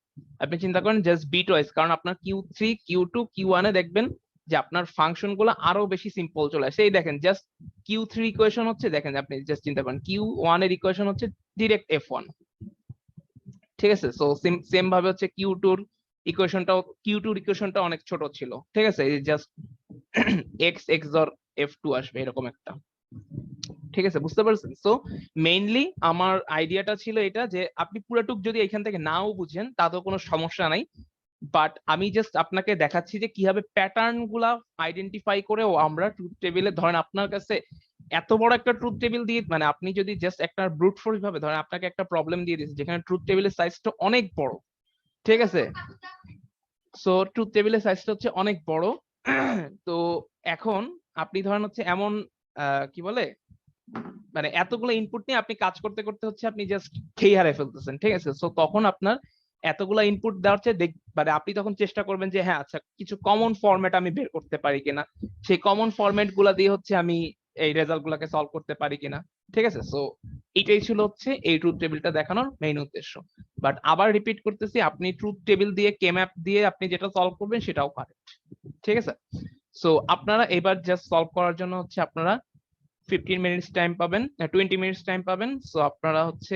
আপনি চিন্তা করেন জাস্ট বিট ওয়াইজ, কারণ আপনার Q3 Q2 Q1 এ দেখবেন যে আপনার ফাংশন গুলো আরো বেশি সিম্পল চলে আসে। এই দেখেন জাস্ট Q3 ইকুয়েশন হচ্ছে, দেখেন আপনি জাস্ট চিন্তা করেন Q1 এর ইকুয়েশন হচ্ছে ডিরেক্ট f1, ঠিক আছে। সো সেম ভাবে হচ্ছে Q2 এর ইকুয়েশনটা অনেক ছোট ছিল, ঠিক আছে, জাস্ট x XOR f2 আসবে এরকম একটা, ঠিক আছে, বুঝতে পারছেন। সো মেইনলি আমার আইডিয়াটা ছিল এটা যে আপনি পুরোটুক যদি এখান থেকে নাও বুঝেন তাতেও কোনো সমস্যা নাই, বাট আমি জাস্ট আপনাকে দেখাচ্ছি যে কিভাবে প্যাটার্ন গুলা আইডেন্টিফাই করেও আমরা ট্রুথ টেবিলে, ধরেন আপনার কাছে এত বড় একটা ট্রুথ টেবিল দিয়ে, মানে আপনি যদি জাস্ট একটা ব্রুট ফোর্স ভাবে ধরেন আপনাকে একটা প্রবলেম দিয়ে দিয়েছে যেখানে ট্রুথ টেবিলের সাইজটা অনেক বড়, ঠিক আছে। সো ট্রুথ টেবিলের সাইজটা হচ্ছে অনেক বড়, তো এখন আপনি ধরেন হচ্ছে এমন কি বলে মানে এতগুলো ইনপুট নিয়ে আপনি কাজ করতে করতে হচ্ছে আপনি জাস্ট খেয়ে হারিয়ে ফেলতেছেন, ঠিক আছে। সো তখন আপনার এতগুলা ইনপুট দেওয়ার চেয়ে মানে আপনি তখন চেষ্টা করবেন যে হ্যাঁ আচ্ছা কিছু কমন ফরম্যাট আমি বের করতে পারি কিনা, সেই কমন ফরম্যাট গুলা দিয়ে হচ্ছে আমি এই রেজাল্ট গুলাকে সলভ করতে পারি কিনা, ঠিক আছে। সো এটাই ছিল হচ্ছে এই ট্রুথ টেবিলটা দেখানোর মেইন উদ্দেশ্য। বাট আবার রিপিট করতেছি, আপনি ট্রুথ টেবিল দিয়ে কে ম্যাপ দিয়ে আপনি যেটা সলভ করবেন সেটাও কারেক্ট, ঠিক আছে। সো আপনারা এবার জাস্ট সলভ করার জন্য হচ্ছে আপনারা 15 মিনিটস টাইম পাবেন, 20 মিনিটস টাইম পাবেন। সো আপনারা হচ্ছে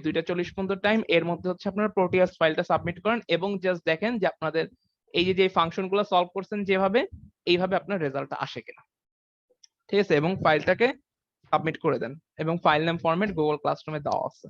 2:40 পর্যন্ত টাইম, এর মধ্যে হচ্ছে আপনারা প্রোটিয়াস ফাইলটা সাবমিট করেন এবং জাস্ট দেখেন যে আপনাদের এই যে ফাংশন গুলো সলভ করছেন যেভাবে এইভাবে আপনার রেজাল্টটা আসে কিনা, ঠিক আছে। এবং ফাইলটাকে সাবমিট করে দেন এবং ফাইল নেম ফরম্যাট গুগল ক্লাসরুমে দেওয়া আছে।